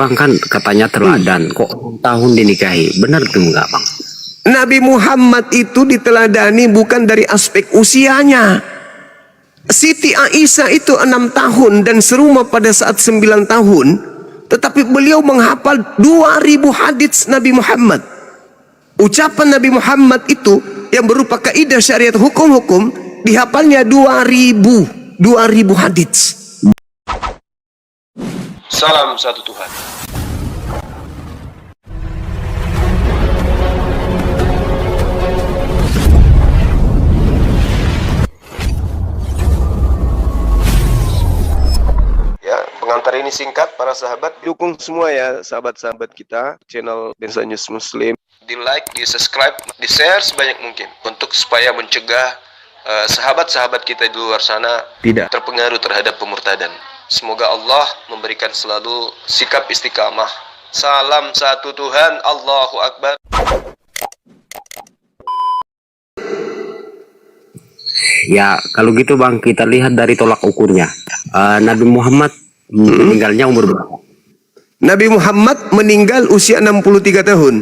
Bang kan katanya teladan, kok 6 tahun dinikahi, benar tuh enggak bang? Nabi Muhammad itu diteladani bukan dari aspek usianya. Siti Aisyah itu 6 tahun dan serumah pada saat 9 tahun. Tetapi beliau menghafal 2000 hadits Nabi Muhammad. Ucapan Nabi Muhammad itu yang berupa kaidah syariat hukum-hukum dihafalnya 2000 hadits. Salam satu Tuhan. Ya, pengantar ini singkat para sahabat. Dukung semua ya sahabat-sahabat kita channel Densa News Muslim. Di like, di subscribe, di share sebanyak mungkin untuk supaya mencegah sahabat-sahabat kita di luar sana tidak terpengaruh terhadap pemurtadan. Semoga Allah memberikan selalu sikap istiqamah. Salam satu Tuhan, Allahu Akbar. Ya kalau gitu bang, kita lihat dari tolak ukurnya. Nabi Muhammad meninggalnya umur berapa? Nabi Muhammad meninggal usia 63 tahun.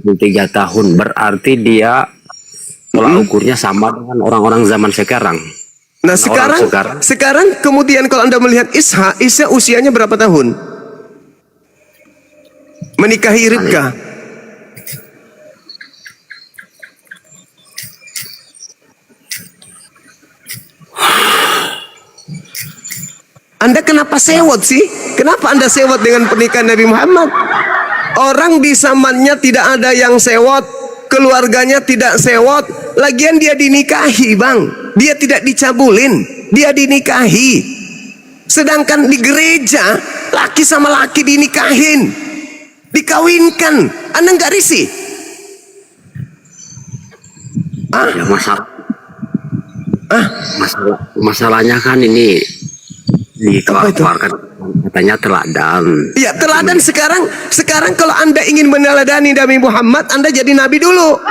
3 tahun, berarti dia tolak ukurnya sama dengan orang-orang zaman sekarang. Nah sekarang kemudian kalau Anda melihat Isa usianya berapa tahun? Menikahi Ribka. Anda kenapa sewot sih? Kenapa Anda sewot dengan pernikahan Nabi Muhammad? Orang di zamannya tidak ada yang sewot, keluarganya tidak sewot, lagian dia dinikahi bang, dia tidak dicabulin, dia dinikahi. Sedangkan di gereja laki sama laki dinikahin, dikawinkan. Anda nggak risih? Ya masalahnya kan ini dikeluarkan katanya teladan. Iya teladan. Sekarang kalau Anda ingin meneladani Nabi Muhammad, Anda jadi nabi dulu.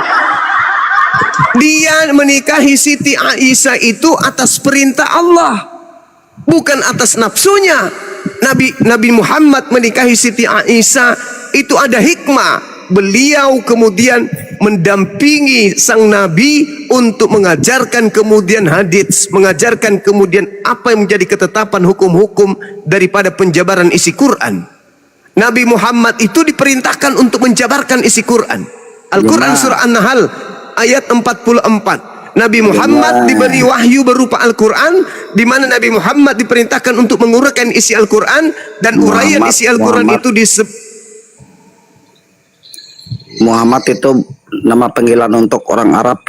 Dia menikahi Siti Aisyah itu atas perintah Allah, bukan atas nafsunya. Nabi Muhammad menikahi Siti Aisyah itu ada hikmah. Beliau kemudian mendampingi sang Nabi untuk mengajarkan kemudian hadits, mengajarkan kemudian apa yang menjadi ketetapan hukum-hukum daripada penjabaran isi Quran. Nabi Muhammad itu diperintahkan untuk menjabarkan isi Quran. Al-Quran surah An-Nahl ayat 44. Nabi Muhammad diberi wahyu berupa Al-Quran, di mana Nabi Muhammad diperintahkan untuk menguraikan isi Al-Quran, dan uraian isi Al-Quran itu Muhammad itu nama panggilan untuk orang Arab.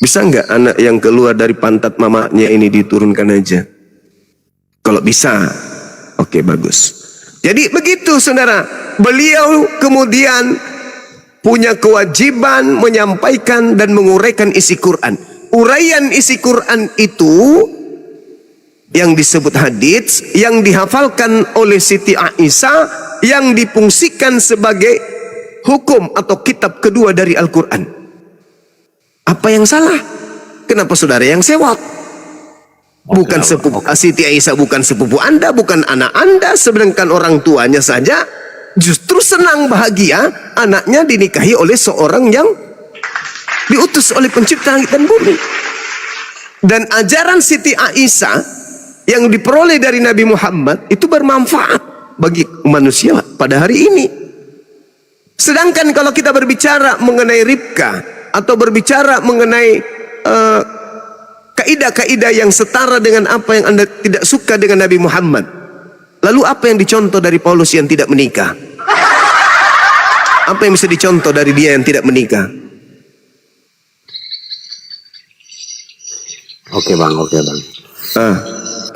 Bisa nggak anak yang keluar dari pantat mamanya ini diturunkan aja? Kalau bisa, oke bagus. Jadi begitu saudara, beliau kemudian punya kewajiban menyampaikan dan menguraikan isi Quran. Uraian isi Quran itu yang disebut hadits, yang dihafalkan oleh Siti Aisyah, yang difungsikan sebagai hukum atau kitab kedua dari Al-Quran. Apa yang salah? Kenapa saudara yang sewot? Bukan sepupu Siti Aisyah, bukan sepupu Anda, bukan anak Anda, sedangkan orang tuanya saja justru senang bahagia anaknya dinikahi oleh seorang yang diutus oleh pencipta langit dan bumi. Dan ajaran Siti Aisyah yang diperoleh dari Nabi Muhammad itu bermanfaat bagi manusia pada hari ini. Sedangkan kalau kita berbicara mengenai Ribka atau berbicara mengenai kaidah-kaidah yang setara dengan apa yang Anda tidak suka dengan Nabi Muhammad, lalu apa yang dicontoh dari Paulus yang tidak menikah? Apa yang bisa dicontoh dari dia yang tidak menikah? Oke bang.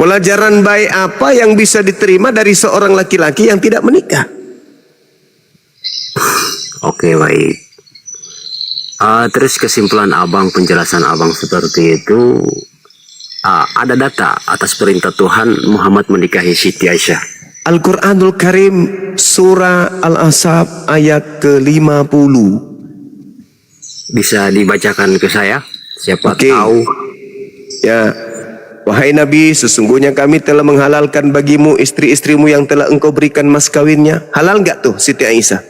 Pelajaran baik apa yang bisa diterima dari seorang laki-laki yang tidak menikah? Oke baik. Terus kesimpulan abang, penjelasan abang seperti itu, ada data atas perintah Tuhan Muhammad menikahi Siti Aisyah. Al-Quranul Karim surah Al-Ahzab ayat ke-50. Bisa dibacakan ke saya? Siapa tahu. Ya. Wahai Nabi, sesungguhnya kami telah menghalalkan bagimu istri-istrimu yang telah engkau berikan mas kawinnya. Halal enggak tuh Siti Aisyah?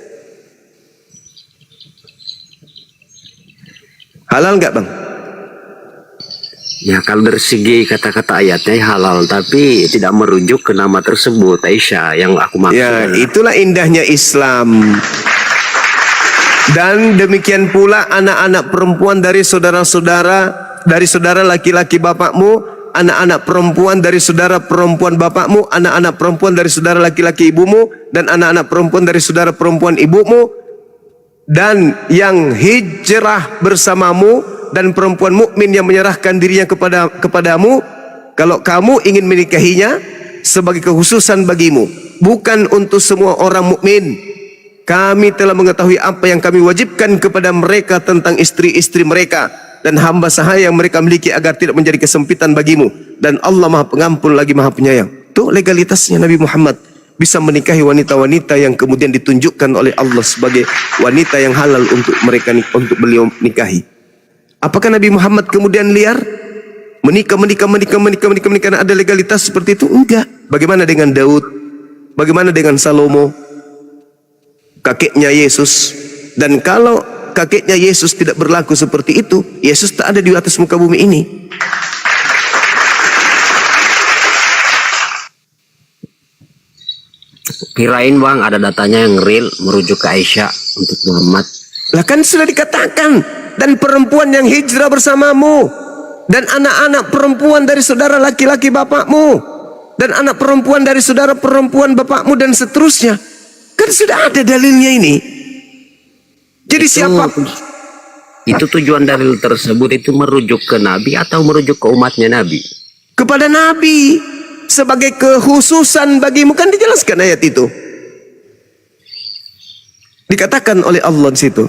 Halal enggak bang? Ya kalau dari segi kata-kata ayatnya halal, tapi tidak merujuk ke nama tersebut Aisyah yang aku maksud. Ya, itulah indahnya Islam. Dan demikian pula anak-anak perempuan dari saudara laki-laki bapakmu, anak-anak perempuan dari saudara perempuan bapakmu, anak-anak perempuan dari saudara laki-laki ibumu, dan anak-anak perempuan dari saudara perempuan ibumu, dan yang hijrah bersamamu, dan perempuan mukmin yang menyerahkan dirinya kepadamu, kalau kamu ingin menikahinya, sebagai kekhususan bagimu, bukan untuk semua orang mukmin. Kami telah mengetahui apa yang kami wajibkan kepada mereka tentang istri-istri mereka dan hamba sahaya yang mereka miliki, agar tidak menjadi kesempitan bagimu, dan Allah Maha Pengampun lagi Maha Penyayang. Itu legalitasnya Nabi Muhammad bisa menikahi wanita-wanita yang kemudian ditunjukkan oleh Allah sebagai wanita yang halal untuk mereka, untuk beliau nikahi. Apakah Nabi Muhammad kemudian liar? Menikah, ada legalitas seperti itu? Enggak. Bagaimana dengan Daud? Bagaimana dengan Salomo? Kakeknya Yesus. Dan kalau kakeknya Yesus tidak berlaku seperti itu, Yesus tak ada di atas muka bumi ini. Kirain bang ada datanya yang real merujuk ke Aisyah untuk Muhammad. Lah kan sudah dikatakan, dan perempuan yang hijrah bersamamu, dan anak-anak perempuan dari saudara laki-laki bapakmu, dan anak perempuan dari saudara perempuan bapakmu, dan seterusnya. Kan sudah ada dalilnya ini. Jadi siapa? Itu tujuan dalil tersebut itu merujuk ke Nabi atau merujuk ke umatnya Nabi? Kepada Nabi sebagai kekhususan bagimu, kan dijelaskan ayat itu. Dikatakan oleh Allah di situ,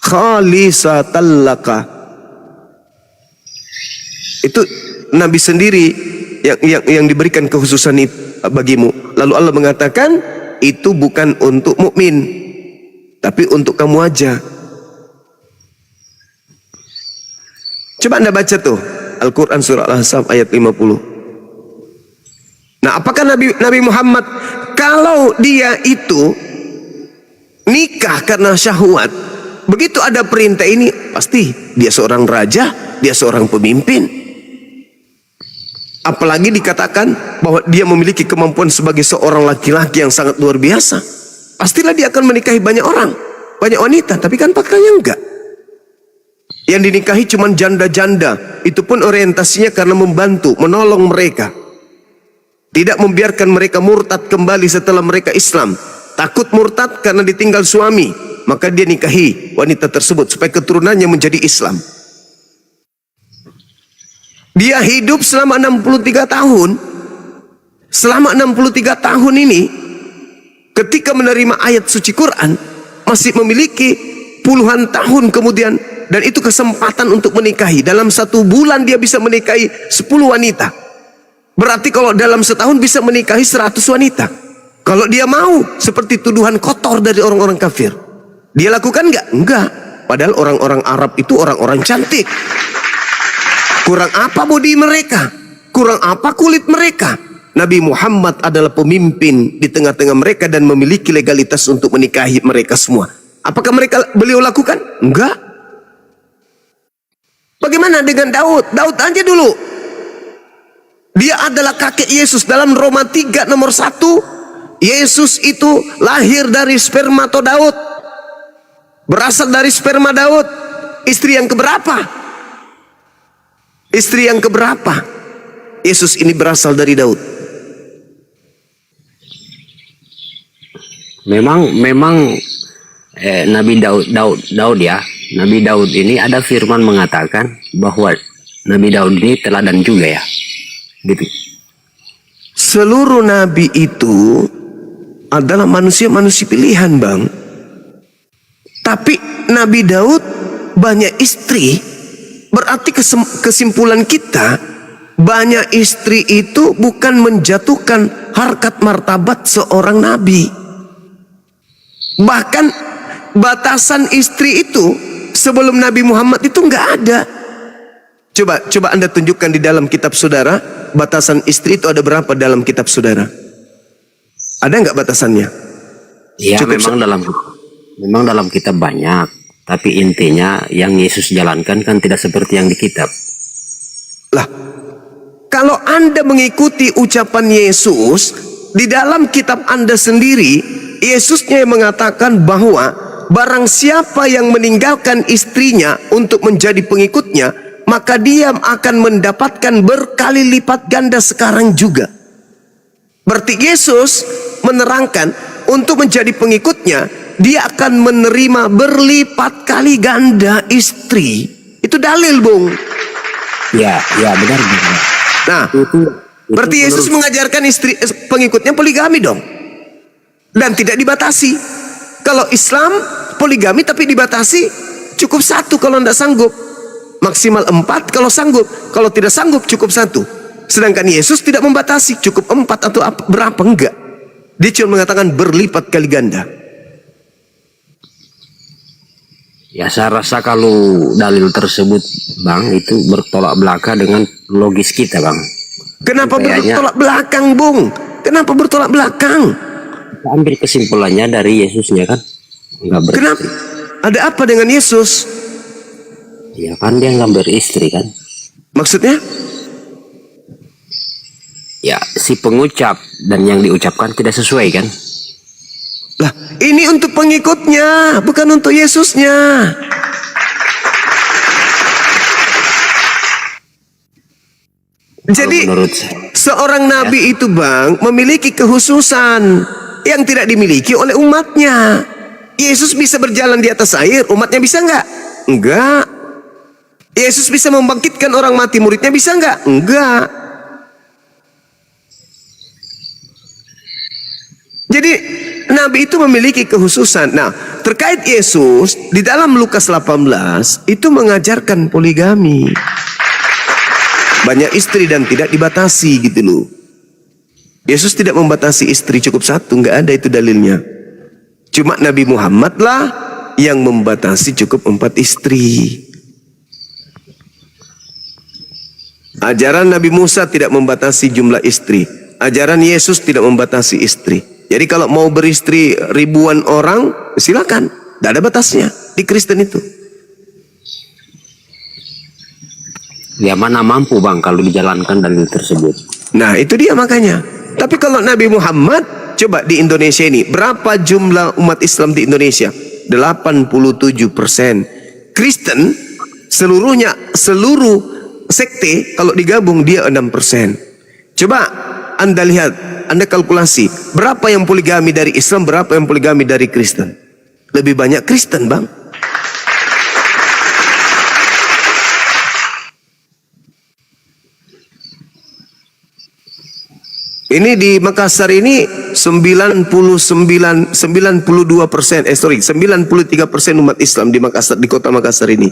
khalisatan laka. Itu Nabi sendiri yang diberikan kekhususan itu bagimu. Lalu Allah mengatakan itu bukan untuk mukmin, tapi untuk kamu aja. Coba Anda baca tuh Al-Quran surah Al-Ahzab ayat 50. Nah, apakah Nabi Muhammad kalau dia itu nikah karena syahwat, begitu ada perintah ini, pasti dia seorang raja, dia seorang pemimpin. Apalagi dikatakan bahwa dia memiliki kemampuan sebagai seorang laki-laki yang sangat luar biasa. Pastilah dia akan menikahi banyak orang, banyak wanita. Tapi kan faktanya enggak. Yang dinikahi cuma janda-janda. Itu pun orientasinya karena membantu, menolong mereka. Tidak membiarkan mereka murtad kembali setelah mereka Islam. Takut murtad karena ditinggal suami, maka dia nikahi wanita tersebut supaya keturunannya menjadi Islam. Dia hidup selama 63 tahun. Selama 63 tahun ini, ketika menerima ayat suci Quran, masih memiliki puluhan tahun kemudian, dan itu kesempatan untuk menikahi. Dalam 1 bulan dia bisa menikahi 10 wanita. Berarti kalau dalam setahun bisa menikahi 100 wanita. Kalau dia mau, seperti tuduhan kotor dari orang-orang kafir, dia lakukan enggak? Enggak. Padahal orang-orang Arab itu orang-orang cantik. Kurang apa bodi mereka? Kurang apa kulit mereka? Nabi Muhammad adalah pemimpin di tengah-tengah mereka dan memiliki legalitas untuk menikahi mereka semua. Apakah beliau lakukan? Enggak. Bagaimana dengan Daud? Daud aja dulu. Dia adalah kakek Yesus. Dalam Roma 3 nomor 1, Yesus itu lahir dari spermato Daud. Berasal dari sperma Daud. Istri yang keberapa? Istri yang keberapa? Yesus ini berasal dari Daud. Memang Nabi Daud ya. Nabi Daud ini ada firman mengatakan bahwa Nabi Daud ini teladan juga ya. Gitu. Seluruh nabi itu adalah manusia-manusia pilihan, Bang. Tapi Nabi Daud banyak istri. Berarti kesimpulan kita, banyak istri itu bukan menjatuhkan harkat martabat seorang nabi. Bahkan batasan istri itu sebelum Nabi Muhammad itu nggak ada. Coba Anda tunjukkan di dalam kitab saudara, batasan istri itu ada berapa dalam kitab saudara? Ada nggak batasannya? Ya, Cukup memang dalam kitab banyak, tapi intinya yang Yesus jalankan kan tidak seperti yang di kitab. Lah, kalau Anda mengikuti ucapan Yesus, di dalam kitab Anda sendiri, Yesusnya yang mengatakan bahwa barang siapa yang meninggalkan istrinya untuk menjadi pengikutnya, maka dia akan mendapatkan berkali lipat ganda sekarang juga. Berarti Yesus menerangkan untuk menjadi pengikutnya, dia akan menerima berlipat kali ganda istri. Itu dalil, Bung. Ya benar. Nah, berarti Yesus mengajarkan istri pengikutnya poligami dong. Dan tidak dibatasi. Kalau Islam poligami tapi dibatasi, cukup 1 kalau tidak sanggup. Maksimal 4 kalau sanggup. Kalau tidak sanggup cukup 1. Sedangkan Yesus tidak membatasi, cukup 4 atau berapa, enggak. Dia cuma mengatakan berlipat kali ganda. Ya, saya rasa kalau dalil tersebut, Bang, itu bertolak belakang dengan logis kita, Bang. Kenapa Kayaknya bertolak belakang, Bung? Kenapa bertolak belakang? kita ambil kesimpulannya dari Yesusnya kan. Nggak beristri. Kenapa? Ada apa dengan Yesus? Ya kan dia nggak beristri kan. Maksudnya? Ya, si pengucap dan yang diucapkan tidak sesuai kan. Lah, ini untuk pengikutnya, bukan untuk Yesusnya. Jadi Menurut saya, seorang nabi itu, Bang, memiliki kekhususan yang tidak dimiliki oleh umatnya. Yesus bisa berjalan di atas air, umatnya bisa nggak? Enggak. Yesus bisa membangkitkan orang mati, muridnya bisa nggak? Enggak. Jadi nabi itu memiliki kekhususan. Nah, terkait Yesus di dalam Lukas 18 itu mengajarkan poligami. Banyak istri dan tidak dibatasi gitu loh. Yesus tidak membatasi istri, cukup 1, nggak ada itu dalilnya. Cuma Nabi Muhammad lah yang membatasi cukup 4 istri. Ajaran Nabi Musa tidak membatasi jumlah istri. Ajaran Yesus tidak membatasi istri. Jadi kalau mau beristri ribuan orang, silakan. Tidak ada batasnya di Kristen itu. ya mana mampu, Bang, kalau dijalankan dalil tersebut. Nah, itu dia makanya. Tapi kalau Nabi Muhammad, coba di Indonesia ini, berapa jumlah umat Islam di Indonesia? 87%. Kristen, seluruh sekte, kalau digabung dia 6%. Coba Anda lihat, Anda kalkulasi, berapa yang poligami dari Islam, berapa yang poligami dari Kristen? Lebih banyak Kristen, Bang. Ini di Makassar ini 92%, 93% umat Islam di Makassar, di kota Makassar ini.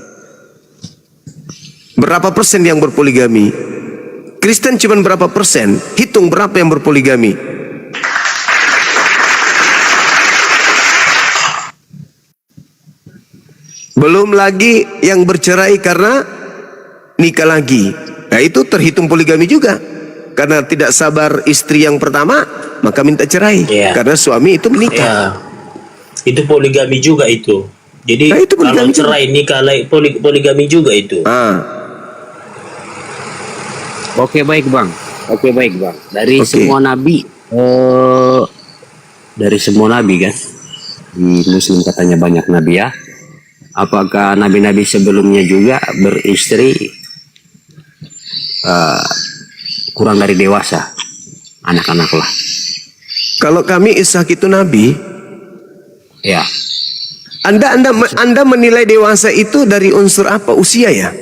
Berapa persen yang berpoligami? Kristen cuma berapa persen? Hitung berapa yang berpoligami? Belum lagi yang bercerai karena nikah lagi. Nah, itu terhitung poligami juga. Karena tidak sabar istri yang pertama, maka minta cerai. Karena suami itu menikah. Itu poligami juga itu. Jadi Nah, itu kalau poligami cerai nikah lagi poligami juga itu. Oke, baik, Bang. Dari Oke. semua nabi, kan, di Muslim katanya banyak nabi ya. Apakah nabi-nabi sebelumnya juga beristri kurang dari dewasa, anak-anak lah? Kalau kami Ishak itu nabi. Ya, Anda menilai dewasa itu dari unsur apa? Usia ya?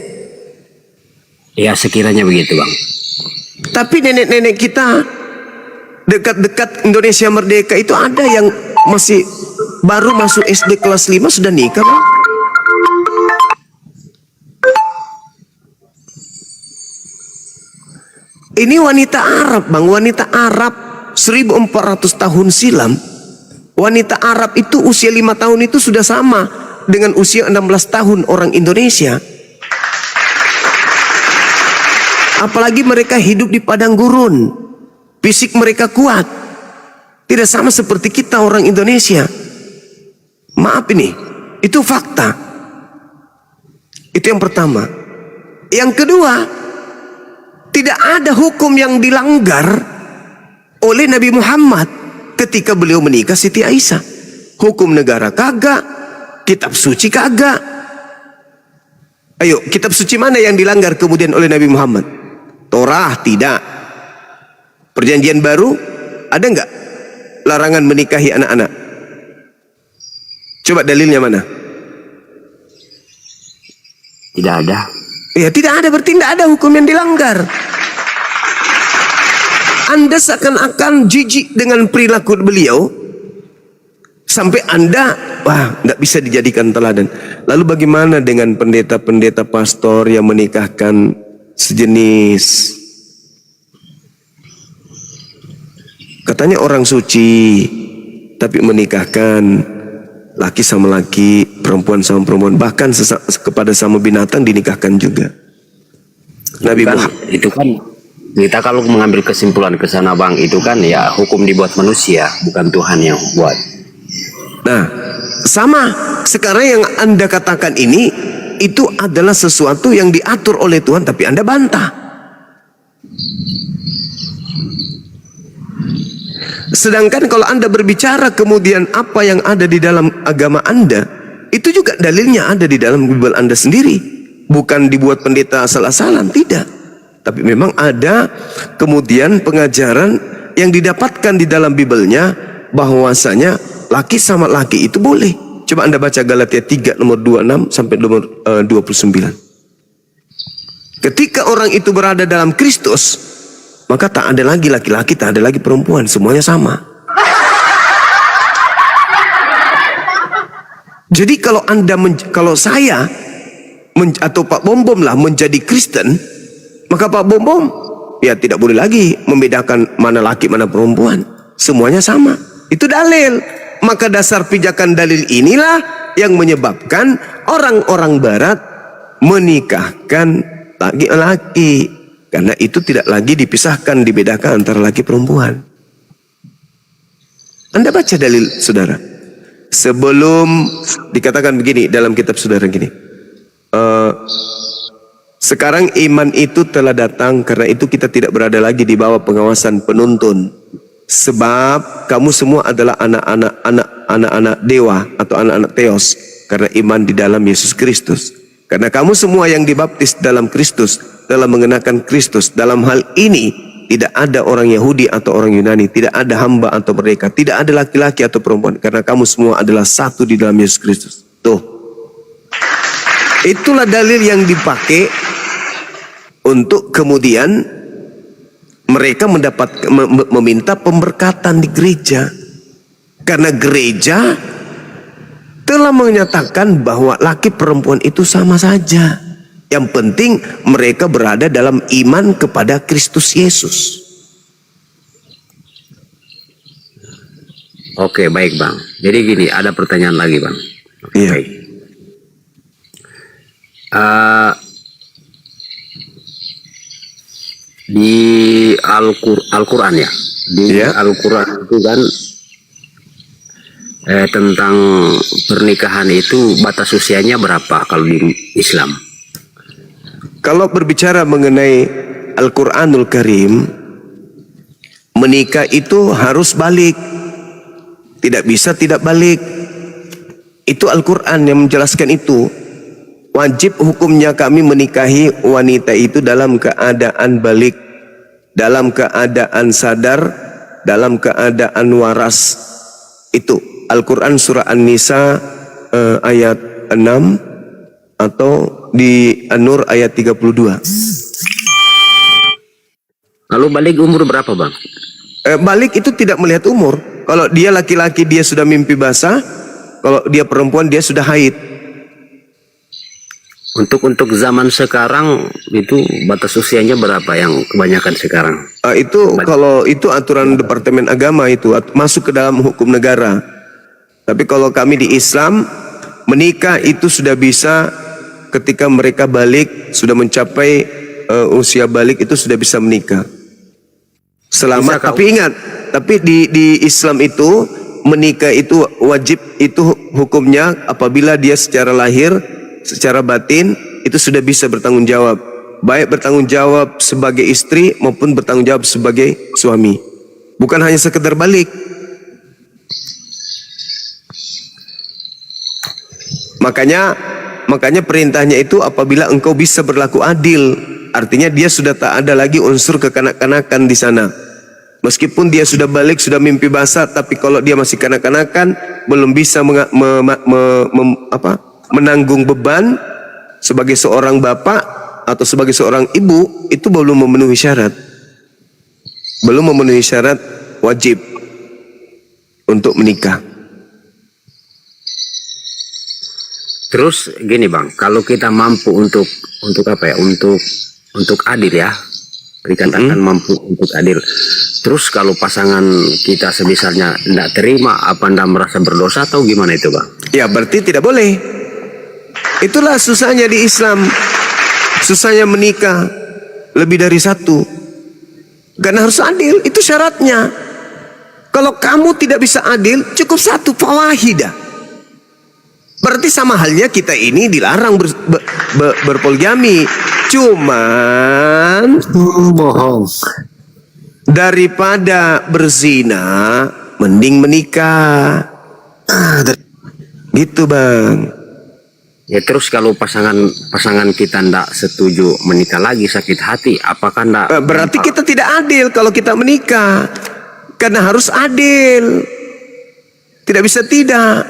ya sekiranya begitu, Bang. Tapi nenek-nenek kita dekat-dekat Indonesia Merdeka itu ada yang masih baru masuk SD kelas 5 sudah nikah, Bang. Ini wanita Arab, Bang, wanita Arab 1400 tahun silam. Wanita Arab itu usia 5 tahun itu sudah sama dengan usia 16 tahun orang Indonesia. Apalagi mereka hidup di padang gurun. Fisik mereka kuat. Tidak sama seperti kita orang Indonesia. Maaf ini, itu fakta. Itu yang pertama. Yang kedua, tidak ada hukum yang dilanggar oleh Nabi Muhammad ketika beliau menikah Siti Aisyah. Hukum negara kagak, kitab suci kagak. Ayo, kitab suci mana yang dilanggar kemudian oleh Nabi Muhammad? Torah tidak. Perjanjian baru ada nggak larangan menikahi anak-anak? Coba dalilnya mana? Tidak ada. Ya tidak ada, berarti tidak ada hukum yang dilanggar. Anda seakan-akan jijik dengan perilaku beliau sampai Anda tidak bisa dijadikan teladan. Lalu bagaimana dengan pendeta-pendeta pastor yang menikahkan sejenis? Katanya orang suci, tapi menikahkan laki sama laki, perempuan sama perempuan, bahkan kepada sama binatang dinikahkan juga. Nabi Muhammad Itu kan kita kalau mengambil kesimpulan ke sana Bang, itu kan ya hukum dibuat manusia, bukan Tuhan yang buat. Nah, sama sekarang yang Anda katakan ini, itu adalah sesuatu yang diatur oleh Tuhan, tapi Anda bantah. Sedangkan kalau Anda berbicara kemudian apa yang ada di dalam agama Anda, itu juga dalilnya ada di dalam Bible Anda sendiri. Bukan dibuat pendeta asal-asalan, tidak. Tapi memang ada kemudian pengajaran yang didapatkan di dalam Bible-nya bahwasanya laki sama laki itu boleh. Coba Anda baca Galatia 3 nomor 26 sampai nomor 29. Ketika orang itu berada dalam Kristus, maka tak ada lagi laki-laki, tak ada lagi perempuan, semuanya sama. Jadi kalau kalau saya atau Pak Bom Bom lah menjadi Kristen, maka Pak Bom Bom ya tidak boleh lagi membedakan mana laki mana perempuan, semuanya sama. Itu dalil. Maka dasar pijakan dalil inilah yang menyebabkan orang-orang Barat menikahkan laki-laki, karena itu tidak lagi dipisahkan, dibedakan antara laki perempuan. Anda baca dalil saudara. Sebelum dikatakan begini dalam kitab saudara gini. Sekarang iman itu telah datang, karena itu kita tidak berada lagi di bawah pengawasan penuntun. Sebab kamu semua adalah anak-anak dewa atau anak-anak Theos, karena iman di dalam Yesus Kristus. Karena kamu semua yang dibaptis dalam Kristus telah mengenakan Kristus. Dalam hal ini tidak ada orang Yahudi atau orang Yunani, tidak ada hamba atau merdeka, tidak ada laki-laki atau perempuan, karena kamu semua adalah satu di dalam Yesus Kristus. Tuh, itulah dalil yang dipakai untuk kemudian mereka meminta pemberkatan di gereja, karena gereja telah menyatakan bahwa laki perempuan itu sama saja. Yang penting mereka berada dalam iman kepada Kristus Yesus. Oke, baik Bang. Jadi gini, ada pertanyaan lagi Bang. Iya. Baik. Di Al-Quran ya, di Al-Quran itu kan tentang pernikahan itu batas usianya berapa kalau di Islam? Kalau berbicara mengenai Al-Quranul Karim, menikah itu harus balik, tidak bisa tidak balik. Itu Al-Quran yang menjelaskan itu. Wajib hukumnya kami menikahi wanita itu dalam keadaan balik, dalam keadaan sadar, dalam keadaan waras. Itu Al-Quran surah An-Nisa ayat 6 atau di An-Nur ayat 32. Lalu balik umur berapa Bang? Balik itu tidak melihat umur. Kalau dia laki-laki dia sudah mimpi basah, kalau dia perempuan dia sudah haid. Untuk zaman sekarang itu batas usianya berapa yang kebanyakan sekarang? Itu kalau itu aturan Departemen Agama, itu masuk ke dalam hukum negara. Tapi kalau kami di Islam, menikah itu sudah bisa ketika mereka balik sudah mencapai usia balik itu sudah bisa menikah. Selama, Bisa, kau. tapi ingat, tapi di Islam itu menikah itu wajib, itu hukumnya apabila dia secara lahir, secara batin itu sudah bisa bertanggung jawab, baik bertanggung jawab sebagai istri maupun bertanggung jawab sebagai suami, bukan hanya sekedar balik. Makanya perintahnya itu apabila engkau bisa berlaku adil, artinya dia sudah tak ada lagi unsur kekanak-kanakan di sana. Meskipun dia sudah balik, sudah mimpi basah, tapi kalau dia masih kanak-kanakan, belum bisa menanggung beban sebagai seorang bapak atau sebagai seorang ibu, itu belum memenuhi syarat. Belum memenuhi syarat wajib untuk menikah. Terus gini Bang, kalau kita mampu untuk apa ya? Untuk adil ya. Dikatakan mampu untuk adil. Terus kalau pasangan kita sebisanya tidak terima, apa Anda merasa berdosa atau gimana itu Bang? Ya berarti tidak boleh. Itulah susahnya di Islam. Susahnya menikah lebih dari satu. Karena harus adil, itu syaratnya. Kalau kamu tidak bisa adil, cukup satu, fawahidah. Berarti sama halnya kita ini dilarang berpoligami. Cuman Bohong. daripada berzina, mending menikah. Gitu Bang. Ya terus kalau pasangan kita ndak setuju menikah lagi, sakit hati, apakah ndak? Berarti kita tidak adil kalau kita menikah. Karena harus adil. Tidak bisa tidak.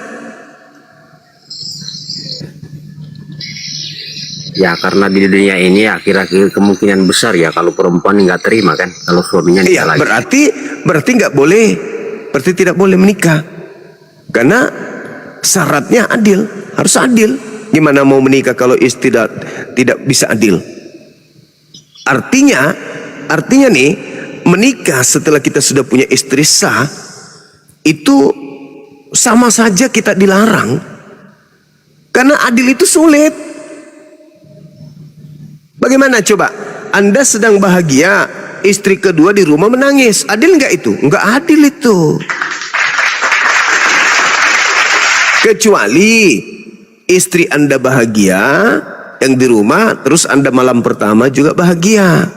Ya karena di dunia ini akhir-akhir kemungkinan besar ya kalau perempuan nggak terima kan, kalau suaminya nikah Iya, lagi. berarti nggak boleh. Berarti tidak boleh menikah. Karena syaratnya adil, harus adil. Gimana mau menikah kalau istri tidak bisa adil? Artinya nih, menikah setelah kita sudah punya istri sah, itu sama saja kita dilarang. Karena adil itu sulit. Bagaimana coba? Anda sedang bahagia, istri kedua di rumah menangis. Adil nggak itu? Nggak adil itu. Kecuali istri Anda bahagia, yang di rumah, terus Anda malam pertama juga bahagia.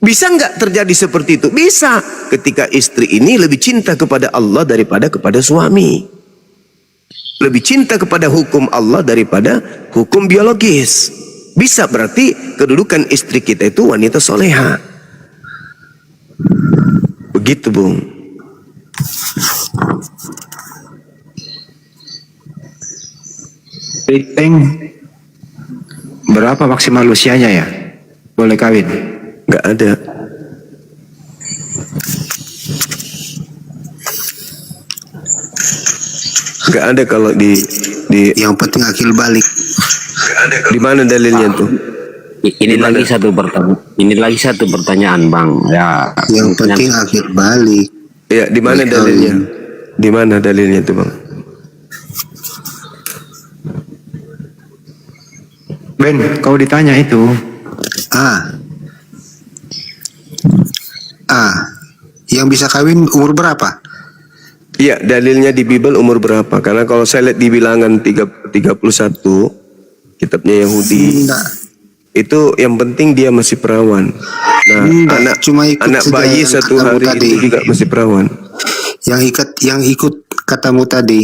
Bisa nggak terjadi seperti itu? Bisa. Ketika istri ini lebih cinta kepada Allah daripada kepada suami. Lebih cinta kepada hukum Allah daripada hukum biologis. Bisa, berarti kedudukan istri kita itu wanita soleha. Begitu Bung. Rating berapa maksimal usianya ya? Boleh kawin? Nggak ada. Nggak ada kalau di Yang penting akil balik. di mana dalilnya tuh? Ini lagi satu pertanyaan Bang. Ya. Yang penting akil balik. Ya, di mana dalilnya? Di mana dalilnya tuh Bang? Ben, kau ditanya itu. Yang bisa kawin umur berapa? Iya, dalilnya di Bible umur berapa? Karena kalau saya lihat di Bilangan 31 kitabnya Yahudi, itu yang penting dia masih perawan. Nah, cuma ikut anak saja bayi yang satu katamu hari tadi. itu juga masih perawan. Yang ikut katamu tadi,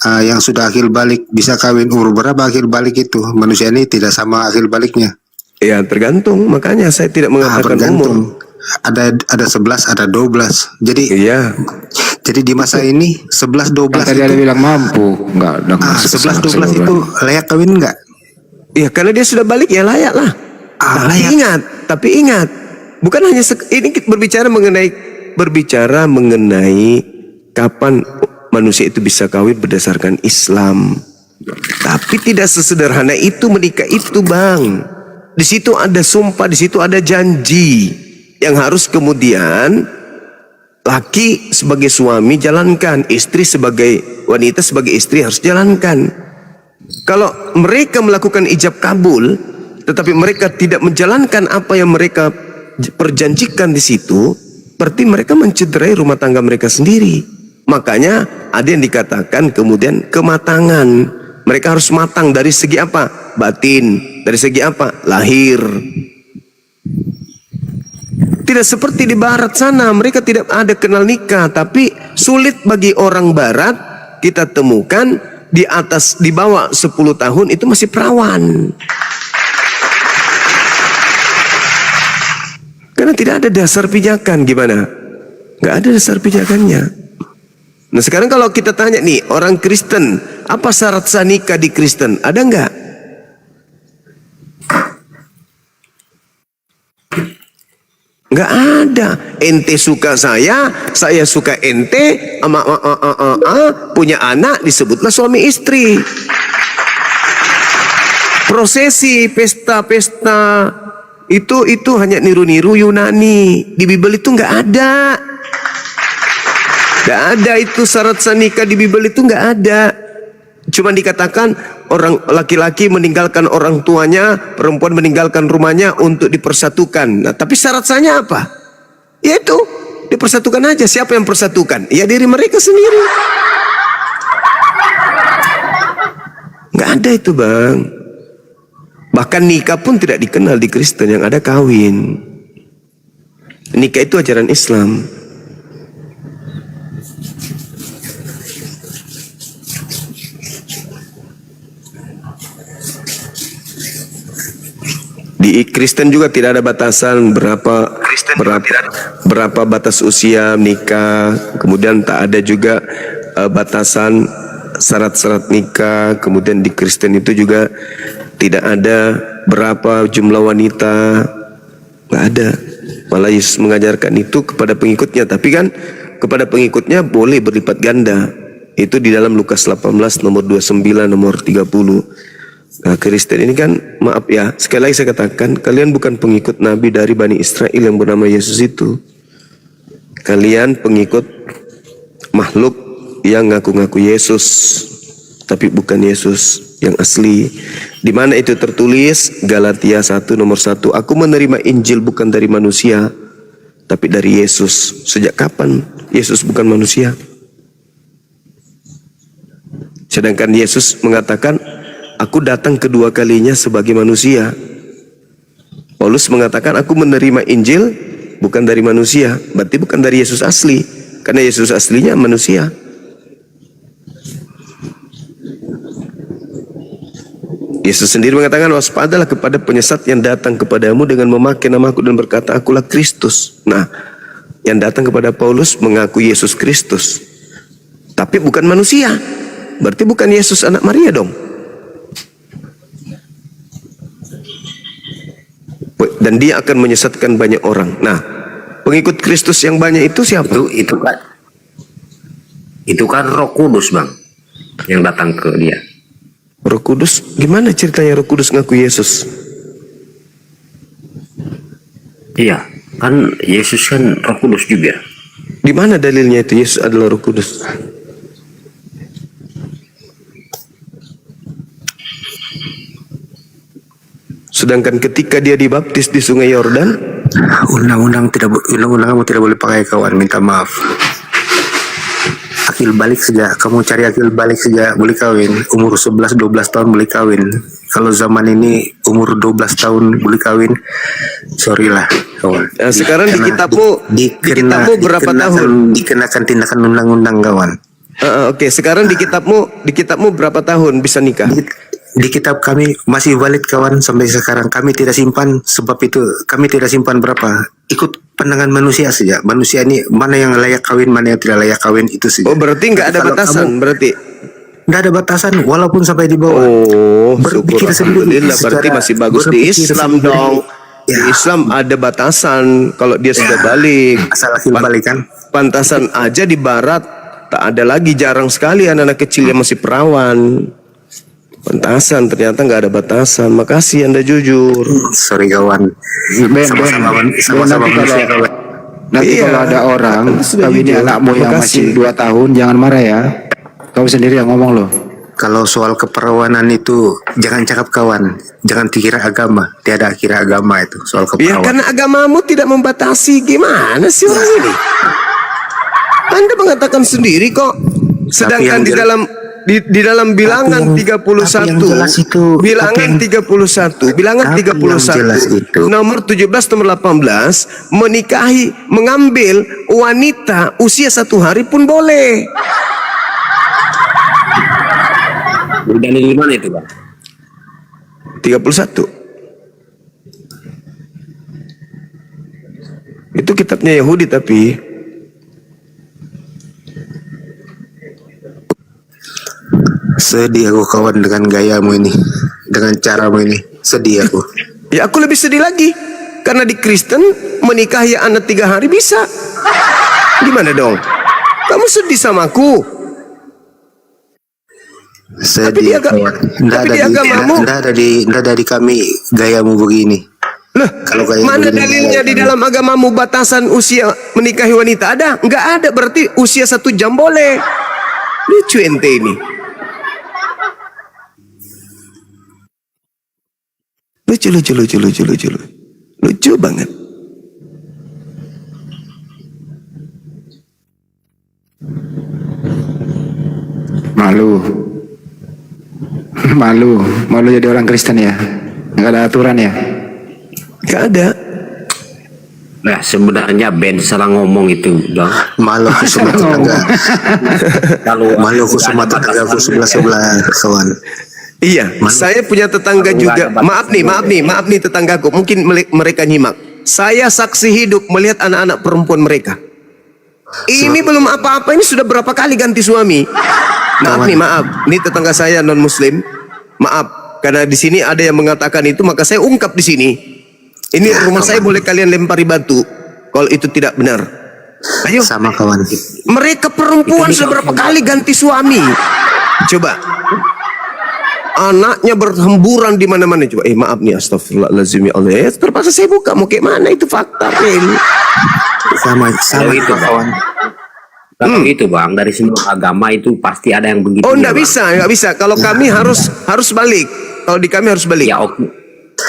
yang sudah akil balik bisa kawin umur berapa akil balik itu? Manusia ini tidak sama akil baliknya. Ya, tergantung. Makanya saya tidak mengatakan umur. Ada 11, ada 12. Iya. Jadi di masa ini 11 12 Tadi ada itu bilang mampu, enggak? 11 12 itu layak kawin enggak? Ya, karena dia sudah balik ya layak lah. Tapi ingat, bukan hanya ini kita berbicara mengenai kapan manusia itu bisa kawin berdasarkan Islam. Tapi tidak sesederhana itu menikah itu, Bang. Di situ ada sumpah, di situ ada janji yang harus kemudian laki sebagai suami jalankan, istri sebagai wanita sebagai istri harus jalankan. Kalau mereka melakukan ijab kabul tetapi mereka tidak menjalankan apa yang mereka perjanjikan di situ, berarti mereka mencederai rumah tangga mereka sendiri. Makanya ada yang dikatakan kemudian kematangan. Mereka harus matang dari segi apa? Batin. Dari segi apa? Lahir. Tidak seperti di barat sana, mereka tidak ada kenal nikah, tapi sulit bagi orang barat kita temukan di atas, di bawah 10 tahun itu masih perawan. Karena tidak ada dasar pijakan, gimana? Nggak ada dasar pijakannya. Nah sekarang kalau kita tanya nih, orang Kristen, apa syarat sah nikah di Kristen? Ada nggak? Nggak ada. Ente suka saya suka ente, punya anak, disebutlah suami istri. Prosesi, pesta-pesta, itu hanya niru-niru Yunani. Di Bible itu nggak ada. Nggak ada itu syarat sah nikah di Bible itu nggak ada. Cuma dikatakan orang laki-laki meninggalkan orang tuanya, perempuan meninggalkan rumahnya untuk dipersatukan. Nah, tapi syarat sahnya apa? Yaitu dipersatukan aja. Siapa yang persatukan? Ya diri mereka sendiri. Nggak ada itu, Bang. Bahkan nikah pun tidak dikenal di Kristen, yang ada kawin. Nikah itu ajaran Islam. Di Kristen juga tidak ada batasan berapa batas usia nikah. Kemudian tak ada juga batasan syarat-syarat nikah. Kemudian di Kristen itu juga tidak ada berapa jumlah wanita. Nggak ada. Malah Yesus mengajarkan itu kepada pengikutnya. Tapi kan kepada pengikutnya boleh berlipat ganda. Itu di dalam Lukas 18 nomor 29 nomor 30. Nah, Kristen ini kan, maaf ya, sekali lagi saya katakan, kalian bukan pengikut Nabi dari Bani Israel yang bernama Yesus itu. Kalian pengikut makhluk yang ngaku-ngaku Yesus, tapi bukan Yesus yang asli. Di mana itu tertulis? Galatia 1 nomor 1. Aku menerima Injil bukan dari manusia, tapi dari Yesus. Sejak kapan Yesus bukan manusia? Sedangkan Yesus mengatakan, aku datang kedua kalinya sebagai manusia. Paulus mengatakan aku menerima Injil bukan dari manusia. Berarti bukan dari Yesus asli. Karena Yesus aslinya manusia. Yesus sendiri mengatakan, waspadalah kepada penyesat yang datang kepadamu dengan memakai namaku dan berkata, akulah Kristus. Nah, yang datang kepada Paulus mengaku Yesus Kristus. Tapi bukan manusia. Berarti bukan Yesus anak Maria dong. Dan dia akan menyesatkan banyak orang. Nah, pengikut Kristus yang banyak itu siapa? Itu kan Roh Kudus, Bang, yang datang ke dia. Roh Kudus, gimana ceritanya Roh Kudus ngaku Yesus? Iya, kan Yesus kan Roh Kudus juga. Di mana dalilnya itu Yesus adalah Roh Kudus? Sedangkan ketika dia dibaptis di Sungai Yordan, Undang-undang kamu tidak boleh pakai, kawan. Minta maaf. Akil balik saja. Kamu cari akil balik saja boleh kawin. Umur 11-12 tahun boleh kawin. Kalau zaman ini umur 12 tahun boleh kawin. Sorry lah, kawan. nah, sekarang di kitabmu berapa tahun? Dikenakan tindakan undang-undang, kawan. Oke, sekarang di kitabmu berapa tahun bisa nikah? Di kitab kami masih valid, kawan, sampai sekarang. Kami tidak simpan, sebab itu kami tidak simpan berapa. Ikut pandangan manusia saja. Manusia ini mana yang layak kawin, mana yang tidak layak kawin, itu saja. Oh, berarti nggak ada Kalau batasan, berarti? Nggak ada batasan, walaupun sampai di bawah. Oh, Berpikir syukur, sendiri. alhamdulillah, berarti masih bagus di Islam dong. Di Ya. Islam ada batasan kalau dia sudah balik. Asal akil balik kan. Pantasan aja di barat tak ada lagi, jarang sekali anak-anak kecil yang masih perawan. Pantasan, ternyata nggak ada batasan. Makasih Anda jujur. Sorry, kawan. Sama-sama nanti manusia, kalau, kawan. nanti Iya, kalau ada orang Anda sudah kawini jujur. anakmu yang Makasih. masih 2 tahun, jangan marah ya. Kau sendiri yang ngomong loh. Kalau soal keperawanan itu jangan cakap kawan, jangan dikira agama, tiada kira agama itu soal Ya keperawanan. karena agamamu tidak membatasi. Gimana sih orang ini? Anda mengatakan sendiri kok. Sedangkan yang di jel- dalam di dalam bilangan Tapi yang- 31, tapi yang jelas itu, bilangan tapi yang- 31, bilangan tapi yang 31, jelas itu. nomor 17, nomor 18, mengambil wanita usia 1 hari pun boleh. Dalil di mana itu, Bang? 31. Itu kitabnya Yahudi tapi Sedih aku kawan dengan gayamu ini, dengan caramu ini, sedih aku. ya aku lebih sedih lagi karena di Kristen menikahi anak 3 hari bisa. Gimana dong? Kamu sedih sama aku? Tapi Sedih di aga- kawan. tapi di agamamu- Nggak ada di kami gayamu begini. Loh, Kalau kayak mana begini, dalilnya di dalam agamamu batasan usia menikahi wanita? Ada? Enggak ada, berarti usia 1 jam boleh. Lucu ente ini. Lucu banget. Malu. Malu jadi orang Kristen ya. Nggak ada aturan ya. Enggak ada. Nah, sebenarnya Ben salah ngomong itu, Bang. Malu aku sama tetangga, Kalau malu aku sama tetangga aku sebelah kawan. Iya, saya punya tetangga Kalau juga. nggak ada Maaf nih tetanggaku. Mungkin mereka nyimak. Saya saksi hidup melihat anak-anak perempuan mereka. Ini belum apa-apa, ini sudah berapa kali ganti suami. Maaf. Ini tetangga saya non Muslim. Maaf, karena di sini ada yang mengatakan itu, maka saya ungkap di sini. Ini rumah saya, boleh kalian lempari batu kalau itu tidak benar. Ayo. Sama kawan. Mereka perempuan sudah berapa kali ganti suami. Coba. Anaknya berhamburan di mana-mana. Coba, maaf nih, astagfirullahaladzim ya Allah. Terpaksa saya buka, mau kayak mana itu fakta, Ren. Sama Kalau itu, kawan. Kalau itu, Bang, dari semua agama itu pasti ada yang begitu. Oh, enggak bisa. Kalau kami harus balik. Kalau di kami harus balik. Ya, oke.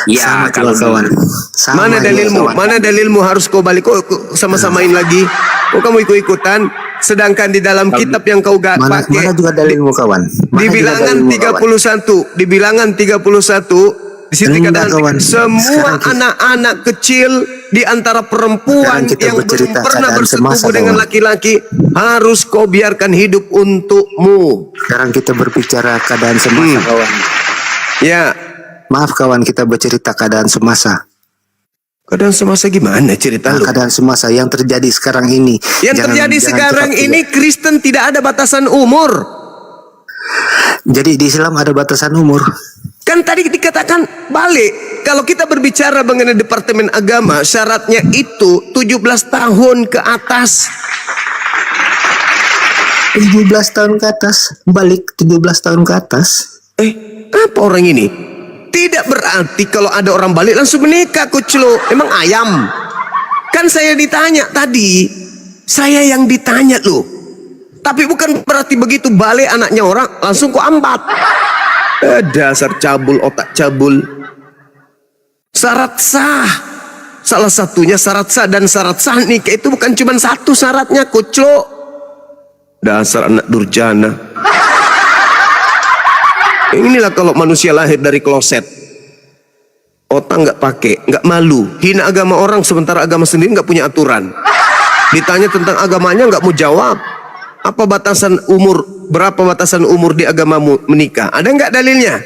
Ya, Sama kalau juga kawan. Sama Mana juga, dalilmu? kawan. Mana dalilmu harus kau balik? Kok sama-samain lagi? Kok kamu ikut-ikutan? Sedangkan di dalam kitab yang kau gak Mana pakai, juga dalilmu kawan? di Mana juga bilangan dalilmu, kawan? 31, di bilangan 31, di situ Enggak, dikatakan kawan. semua Sekarang kita- anak-anak kecil di antara perempuan Sekarang kita yang belum bercerita pernah keadaan bersetubuh semasa, dengan kawan. laki-laki harus kau biarkan hidup untukmu. Sekarang kita berbicara keadaan semasa kawan. Ya, Maaf kawan, kita bercerita keadaan semasa. keadaan semasa gimana cerita lu? Keadaan semasa yang terjadi sekarang ini. Yang terjadi sekarang ini, Kristen tidak ada batasan umur. Jadi di Islam ada batasan umur. Kan tadi dikatakan balik. Kalau kita berbicara mengenai Departemen Agama, syaratnya itu 17 tahun ke atas. 17 tahun ke atas, balik 17 tahun ke atas. Apa orang ini? Tidak berarti kalau ada orang balik langsung menikah, kuclo. Emang ayam? Kan saya ditanya tadi. Saya yang ditanya loh. Tapi bukan berarti begitu balik anaknya orang langsung kok ambat. Dasar cabul, otak cabul. Syarat sah. Salah satunya syarat sah, dan syarat sah nikah itu bukan cuma satu syaratnya, kuclo. Dasar anak durjana. Inilah kalau manusia lahir dari kloset. Otak nggak pakai, nggak malu, hina agama orang sementara agama sendiri nggak punya aturan. Ditanya tentang agamanya nggak mau jawab. Apa batasan umur? Berapa batasan umur di agamamu menikah? Ada nggak dalilnya?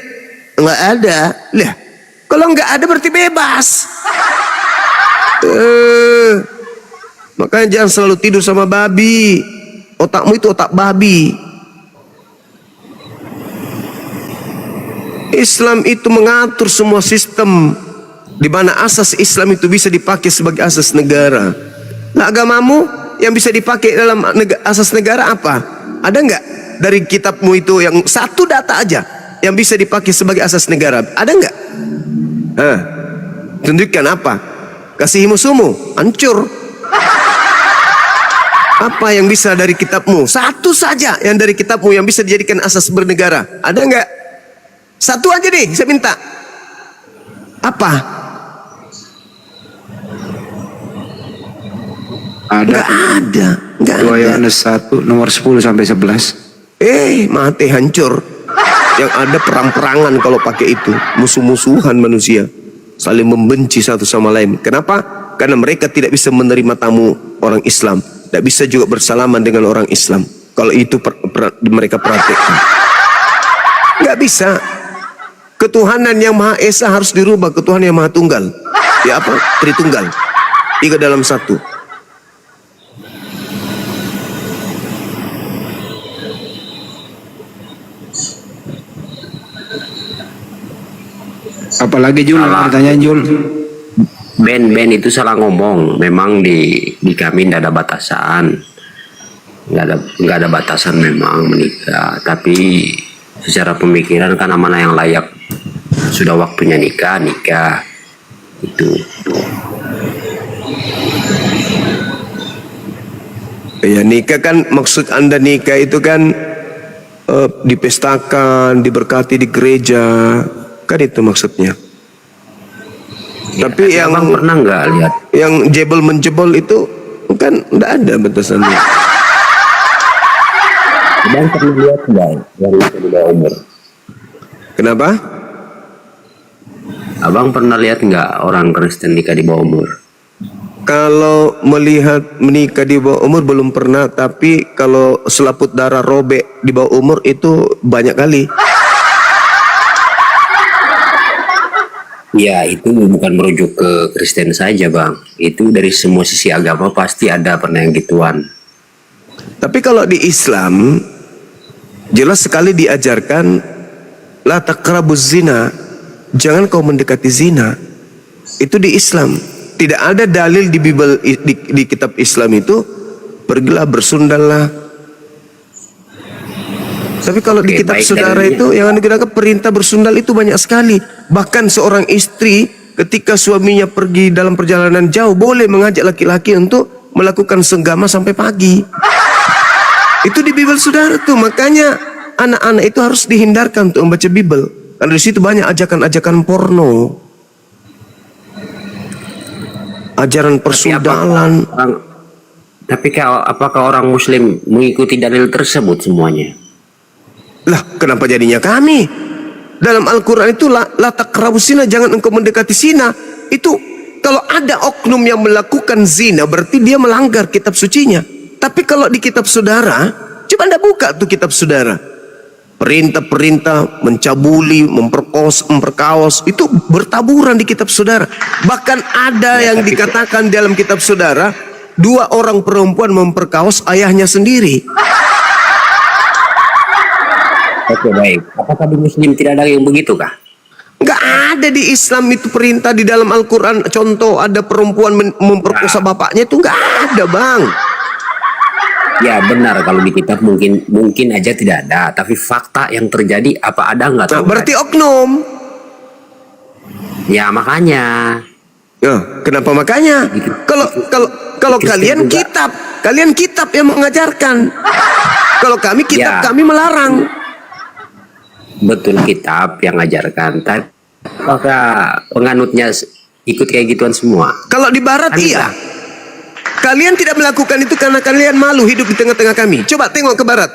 Nggak ada. Lah, kalau nggak ada berarti bebas. Makanya jangan selalu tidur sama babi. Otakmu itu otak babi. Islam itu mengatur semua sistem, di mana asas Islam itu bisa dipakai sebagai asas negara. Nah, agamamu yang bisa dipakai dalam asas negara apa? Ada nggak dari kitabmu itu yang satu data aja yang bisa dipakai sebagai asas negara? Ada nggak? Tunjukkan apa? Kasih musuhmu, hancur. Apa yang bisa dari kitabmu? Satu saja yang dari kitabmu yang bisa dijadikan asas bernegara. Ada nggak? Satu aja deh, saya minta. Apa? Ada. Nggak ada. Nggak 2 ada. Yohanes 1 nomor 10 sampai 11. Mati hancur. Yang ada perang-perangan kalau pakai itu. Musuh-musuhan manusia. Saling membenci satu sama lain. Kenapa? Karena mereka tidak bisa menerima tamu orang Islam. Tidak bisa juga bersalaman dengan orang Islam. Kalau itu mereka praktekkan. Nggak bisa. Ketuhanan yang Maha Esa harus dirubah. Ketuhanan yang Maha Tunggal. Ya apa? Tritunggal. 3 dalam 1. Apalagi Jul, pertanyaan Jul. Ben itu salah ngomong. Memang di kami tidak ada batasan, nggak ada batasan memang menikah. Tapi secara pemikiran kan mana yang layak, sudah waktunya nikah itu. Ya nikah kan, maksud Anda nikah itu kan dipestakan, diberkati di gereja, kan itu maksudnya. Ya, Tapi yang abang pernah nggak lihat? Yang jebol menjebol itu kan enggak ada batasannya. Abang pernah lihat nggak yang itu di bawah umur? Kenapa? Abang pernah lihat nggak orang Kristen nikah di bawah umur? Kalau melihat menikah di bawah umur belum pernah, tapi kalau selaput darah robek di bawah umur itu banyak kali. Ya itu bukan merujuk ke Kristen saja bang. Itu dari semua sisi agama pasti ada pernah yang gituan. Tapi kalau di Islam jelas sekali diajarkan la taqrabuz zina, jangan kau mendekati zina. Itu di Islam. Tidak ada dalil di Bible, di kitab Islam itu pergilah bersundallah. Tapi kalau di Oke, kitab baik, saudara dalilnya. itu yang digunakan perintah bersundal itu banyak sekali. Bahkan seorang istri ketika suaminya pergi dalam perjalanan jauh boleh mengajak laki-laki untuk melakukan senggama sampai pagi. Itu di Bible saudara tuh. Makanya anak-anak itu harus dihindarkan untuk membaca Bible. Karena di situ banyak ajakan-ajakan porno. Ajaran persudalan. Tapi apakah orang Muslim mengikuti dalil tersebut semuanya? Lah, kenapa jadinya kami? Dalam Al-Quran itu la taqrabus zina, jangan engkau mendekati zina. Itu kalau ada oknum yang melakukan zina berarti dia melanggar kitab sucinya. Tapi kalau di kitab saudara, coba Anda buka tuh kitab saudara. Perintah-perintah mencabuli, memperkaos itu bertaburan di kitab saudara. Bahkan ada yang dikatakan dalam kitab saudara, 2 orang perempuan memperkaos ayahnya sendiri. Oke baik. Apakah di Muslim tidak ada yang begitu kah? Nggak ada di Islam itu perintah. Di dalam Al-Quran contoh ada perempuan memperkosa bapaknya, itu nggak ada bang. Ya benar, kalau di kitab mungkin aja tidak ada. Tapi fakta yang terjadi apa ada nggak? Nah, berarti oknum. Ya makanya. Kenapa makanya? Kalau kalian juga. kitab yang mengajarkan. Kalau kami kitab Ya. kami melarang. Betul, kitab yang ngajarkan. Tapi apakah penganutnya ikut kayak gituan semua? Kalau di barat Kan iya. enggak. Kalian tidak melakukan itu karena kalian malu hidup di tengah-tengah kami. Coba tengok ke barat.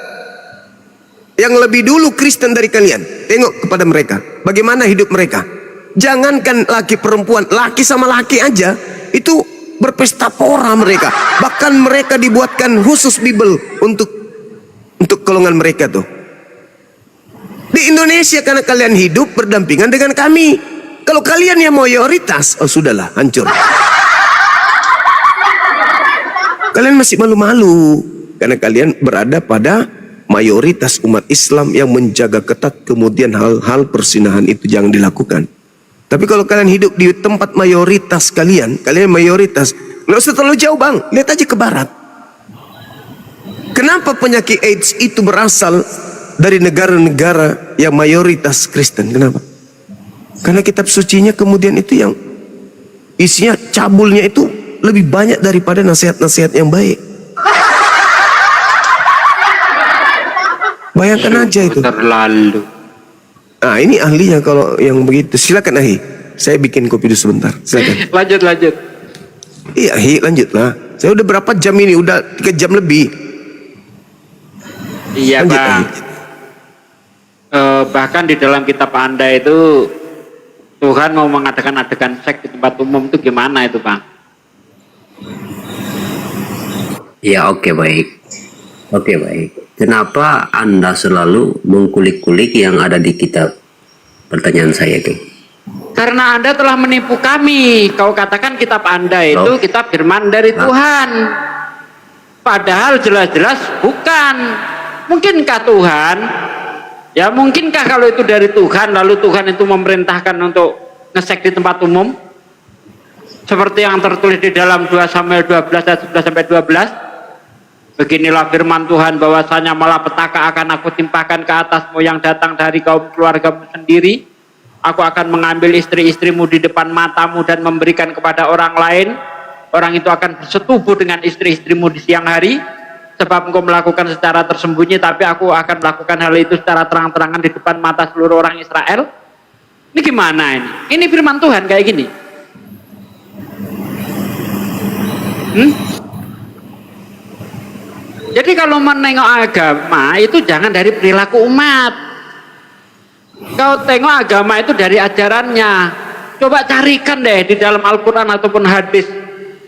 Yang lebih dulu Kristen dari kalian. Tengok kepada mereka. Bagaimana hidup mereka. Jangankan laki perempuan, laki sama laki aja itu berpesta pora mereka. Bahkan mereka dibuatkan khusus Bible untuk golongan mereka tuh. Di Indonesia karena kalian hidup berdampingan dengan kami. Kalau kalian yang mayoritas, oh sudahlah, hancur. Kalian masih malu-malu karena kalian berada pada mayoritas umat Islam yang menjaga ketat, kemudian hal-hal persinahan itu jangan dilakukan. Tapi kalau kalian hidup di tempat mayoritas kalian mayoritas, nggak usah terlalu jauh bang, lihat aja ke barat. Kenapa penyakit AIDS itu berasal dari negara-negara yang mayoritas Kristen? Kenapa? Karena kitab sucinya kemudian itu yang isinya cabulnya itu lebih banyak daripada nasihat-nasihat yang baik. Bayangkan aja itu. Terlalu. Nah ini ahlinya kalau yang begitu. Silakan Ahi. Saya bikin kopi dulu sebentar. Silakan. Lanjut. Iya Ahi, lanjutlah. Saya udah berapa jam ini? Udah 3 jam lebih. Iya Lanjut, Bang. Ahi. Bahkan di dalam kitab Anda itu Tuhan mau mengadakan adegan seks di tempat umum itu gimana itu Bang? Ya, oke, baik. Oke, baik. Kenapa Anda selalu mengkulik-kulik yang ada di kitab? Pertanyaan saya itu. Karena Anda telah menipu kami. Kau katakan kitab Anda itu Oh. kitab firman dari Tuhan. Padahal jelas-jelas bukan. Mungkinkah Tuhan? Ya mungkinkah kalau itu dari Tuhan lalu Tuhan itu memerintahkan untuk ngesek di tempat umum? Seperti yang tertulis di dalam 2 Samuel 12 ayat 11 sampai 12. Beginilah firman Tuhan, bahwasanya malapetaka akan aku timpakan ke atasmu yang datang dari kaum keluargamu sendiri. Aku akan mengambil istri-istrimu di depan matamu dan memberikan kepada orang lain. Orang itu akan bersetubuh dengan istri-istrimu di siang hari. Sebab engkau melakukan secara tersembunyi, tapi aku akan melakukan hal itu secara terang-terangan di depan mata seluruh orang Israel. Ini gimana ini? Ini firman Tuhan kayak gini. Jadi kalau menengok agama itu jangan dari perilaku umat. Kau tengok agama itu dari ajarannya. Coba carikan deh di dalam Al-Quran ataupun hadis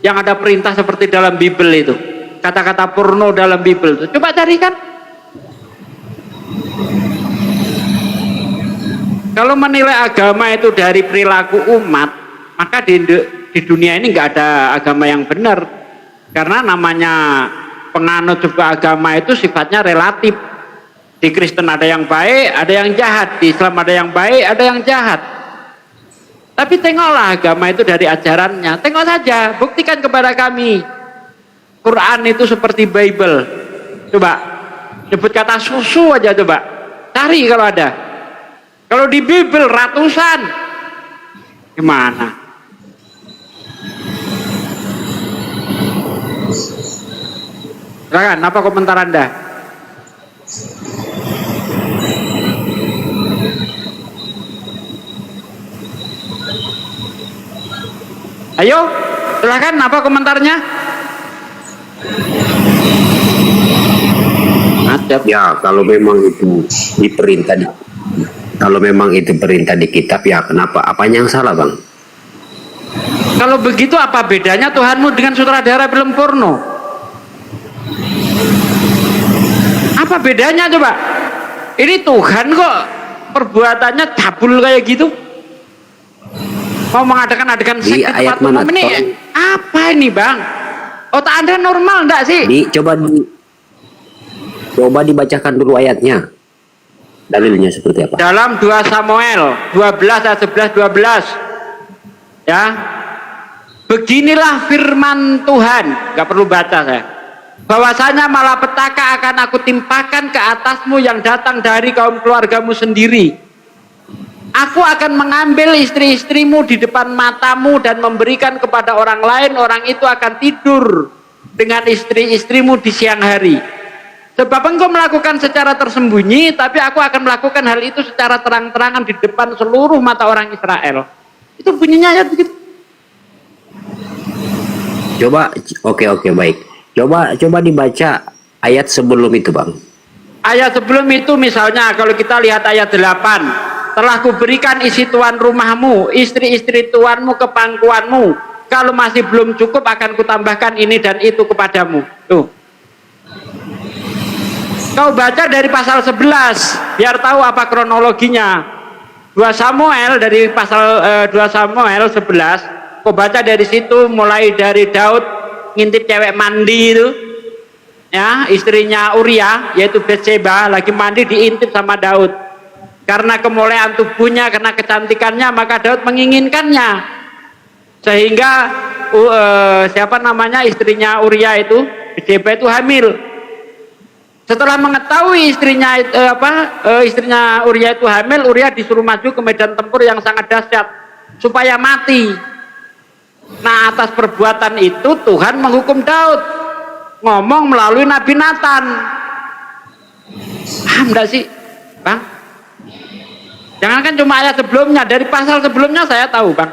yang ada perintah seperti dalam Bible itu. Kata-kata porno dalam Bible itu. Coba carikan. Kalau menilai agama itu dari perilaku umat, maka di dunia ini nggak ada agama yang benar. Karena namanya penganut sebuah agama itu sifatnya relatif. Di Kristen ada yang baik, ada yang jahat. Di Islam ada yang baik, ada yang jahat. Tapi tengoklah agama itu dari ajarannya. Tengok saja, buktikan kepada kami. Quran itu seperti Bible. Coba, nyebut kata susu aja coba. Cari kalau ada. Kalau di Bible ratusan. Gimana? Silakan, apa komentar Anda? Ayo, silakan, apa komentarnya? Adab. Ya, kalau memang itu diperintah kalau memang itu perintah di kitab, ya kenapa? Apanya yang salah, Bang? Kalau begitu apa bedanya Tuhanmu dengan sutradara film porno? Apa bedanya coba? Ini Tuhan kok perbuatannya cabul kayak gitu? Mau mengadakan adegan seks di ayat tempat mana? umum ini? Apa ini Bang? Otak Anda normal enggak sih? Coba dibacakan dulu ayatnya. Dalilnya seperti apa? Dalam 2 Samuel 12 ayat 11 12. Ya. Beginilah firman Tuhan, nggak perlu baca saya. Bahwasanya malapetaka akan aku timpakan ke atasmu yang datang dari kaum keluargamu sendiri. Aku akan mengambil istri-istrimu di depan matamu dan memberikan kepada orang lain. Orang itu akan tidur dengan istri-istrimu di siang hari. Sebab engkau melakukan secara tersembunyi, tapi aku akan melakukan hal itu secara terang-terangan di depan seluruh mata orang Israel. Itu bunyinya ayat begitu. Coba, oke, baik. Coba dibaca ayat sebelum itu, Bang. Ayat sebelum itu misalnya kalau kita lihat ayat 8. Telah kuberikan isi tuan rumahmu, istri-istri tuanmu ke pangkuanmu. Kalau masih belum cukup akan kutambahkan ini dan itu kepadamu. Tuh. Kau baca dari pasal 11 biar tahu apa kronologinya. 2 Samuel dari pasal 2 Samuel 11. Kau baca dari situ mulai dari Daud ngintip cewek mandi itu. Ya, istrinya Uria yaitu Betseba lagi mandi diintip sama Daud. Karena kemuliaan tubuhnya, karena kecantikannya, maka Daud menginginkannya. Sehingga siapa namanya istrinya Uria itu, Betseba itu hamil. Setelah mengetahui istrinya istrinya Uria itu hamil, Uria disuruh maju ke medan tempur yang sangat dahsyat supaya mati. Nah, atas perbuatan itu Tuhan menghukum Daud. Ngomong melalui Nabi Nathan. Paham enggak sih, Bang? Jangankan cuma ayat sebelumnya, dari pasal sebelumnya saya tahu, Bang.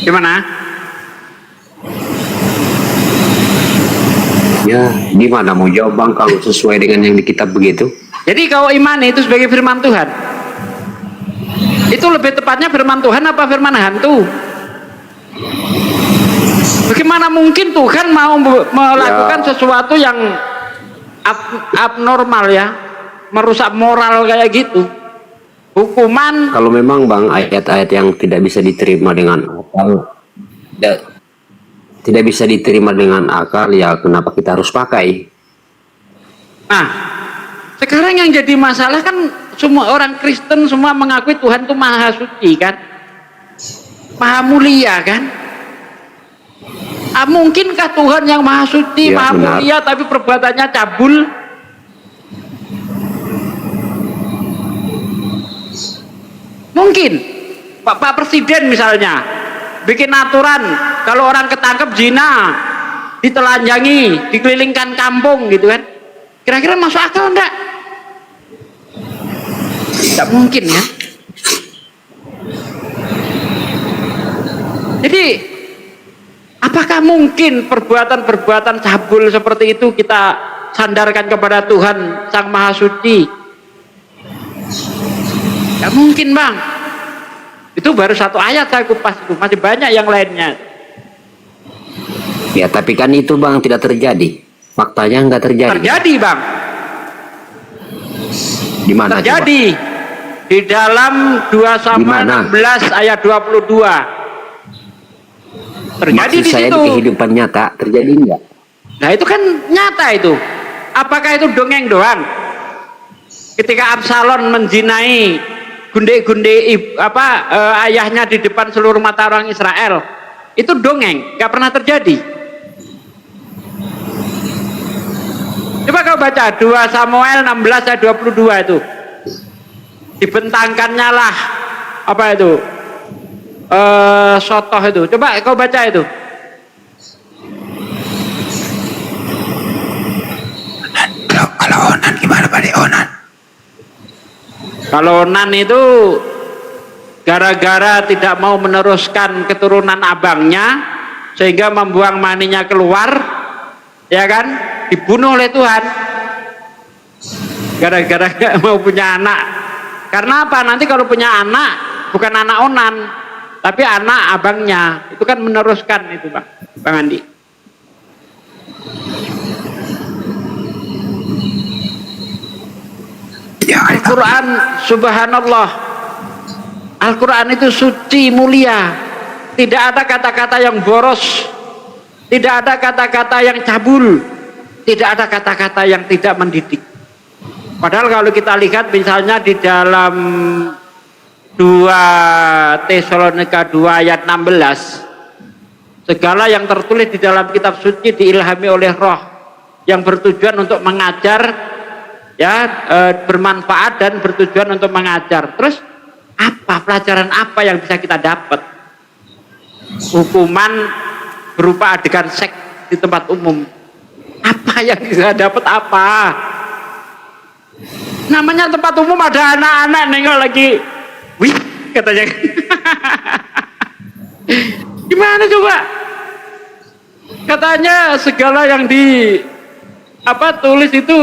Gimana? Ya, gimana mau jawab Bang kalau sesuai dengan yang di kitab begitu? Jadi kau imani itu sebagai firman Tuhan. Itu lebih tepatnya firman Tuhan apa firman hantu? Bagaimana mungkin Tuhan mau melakukan sesuatu yang abnormal ya, merusak moral kayak gitu? Hukuman. Kalau memang Bang ayat-ayat yang tidak bisa diterima dengan akal, tidak bisa diterima dengan akal, ya kenapa kita harus pakai? Nah, sekarang yang jadi masalah kan semua orang Kristen semua mengakui Tuhan itu maha suci kan, maha mulia kan. Mungkinkah Tuhan yang maha suci, Ya, maha benar. mulia tapi perbuatannya cabul? Mungkin Pak Presiden misalnya bikin aturan kalau orang ketangkep zina ditelanjangi, dikelilingkan kampung gitu kan. Kira-kira masuk akal enggak? Tidak mungkin ya. Jadi apakah mungkin perbuatan-perbuatan cabul seperti itu kita sandarkan kepada Tuhan Sang Maha Suci? Tidak mungkin Bang. Itu baru satu ayat saya kupas itu, masih banyak yang lainnya. Ya tapi kan itu Bang tidak terjadi. Faktanya nggak terjadi. Terjadi Bang. Di mana? Terjadi di dalam 2 Samuel 16 ayat 22. Terjadi Maksud di saya situ. di kehidupan nyata terjadi enggak? Nah itu kan nyata itu. Apakah itu dongeng doang? Ketika Absalom menzinai gunde-gunde ayahnya di depan seluruh mata orang Israel, itu dongeng, nggak pernah terjadi. Coba kau baca 2 Samuel 16 ayat 22 itu. Dibentangkannya lah apa itu? Sotoh itu. Coba kau baca itu. Kalau Onan gimana Pak De? Onan? Kalau Onan itu gara-gara tidak mau meneruskan keturunan abangnya sehingga membuang maninya keluar, ya kan, dibunuh oleh Tuhan gara-gara gak mau punya anak. Karena apa? Nanti kalau punya anak bukan anak Onan tapi anak abangnya, itu kan meneruskan itu Bang Andi. Ya, Al-Quran subhanallah, Al-Quran itu suci mulia, tidak ada kata-kata yang boros, tidak ada kata-kata yang cabul, tidak ada kata-kata yang tidak mendidik. Padahal kalau kita lihat misalnya di dalam 2 Tesalonika 2 ayat 16, segala yang tertulis di dalam kitab suci diilhami oleh Roh yang bertujuan untuk mengajar, ya, bermanfaat dan bertujuan untuk mengajar. Terus apa pelajaran apa yang bisa kita dapat? Hukuman berupa adegan seks di tempat umum. Apa yang bisa dapat apa? Namanya tempat umum ada anak-anak nengok lagi. Wih, katanya. Gimana coba? Katanya segala yang tulis itu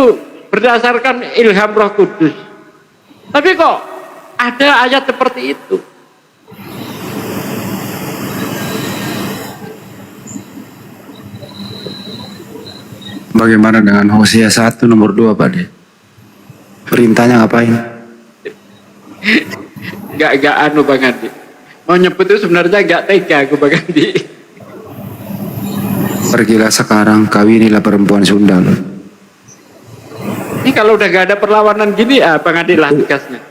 berdasarkan ilham Roh Kudus. Tapi kok ada ayat seperti itu? Bagaimana dengan Hosea 1 nomor 2 Pak De? Perintahnya ngapain? Gak anu Bang Andi. Mau nyebut itu sebenarnya gak tega aku Bang Andi. Pergilah sekarang, kawinilah perempuan Sunda loh. Ini kalau udah gak ada perlawanan gini ya Bang Andi lah tugasnya.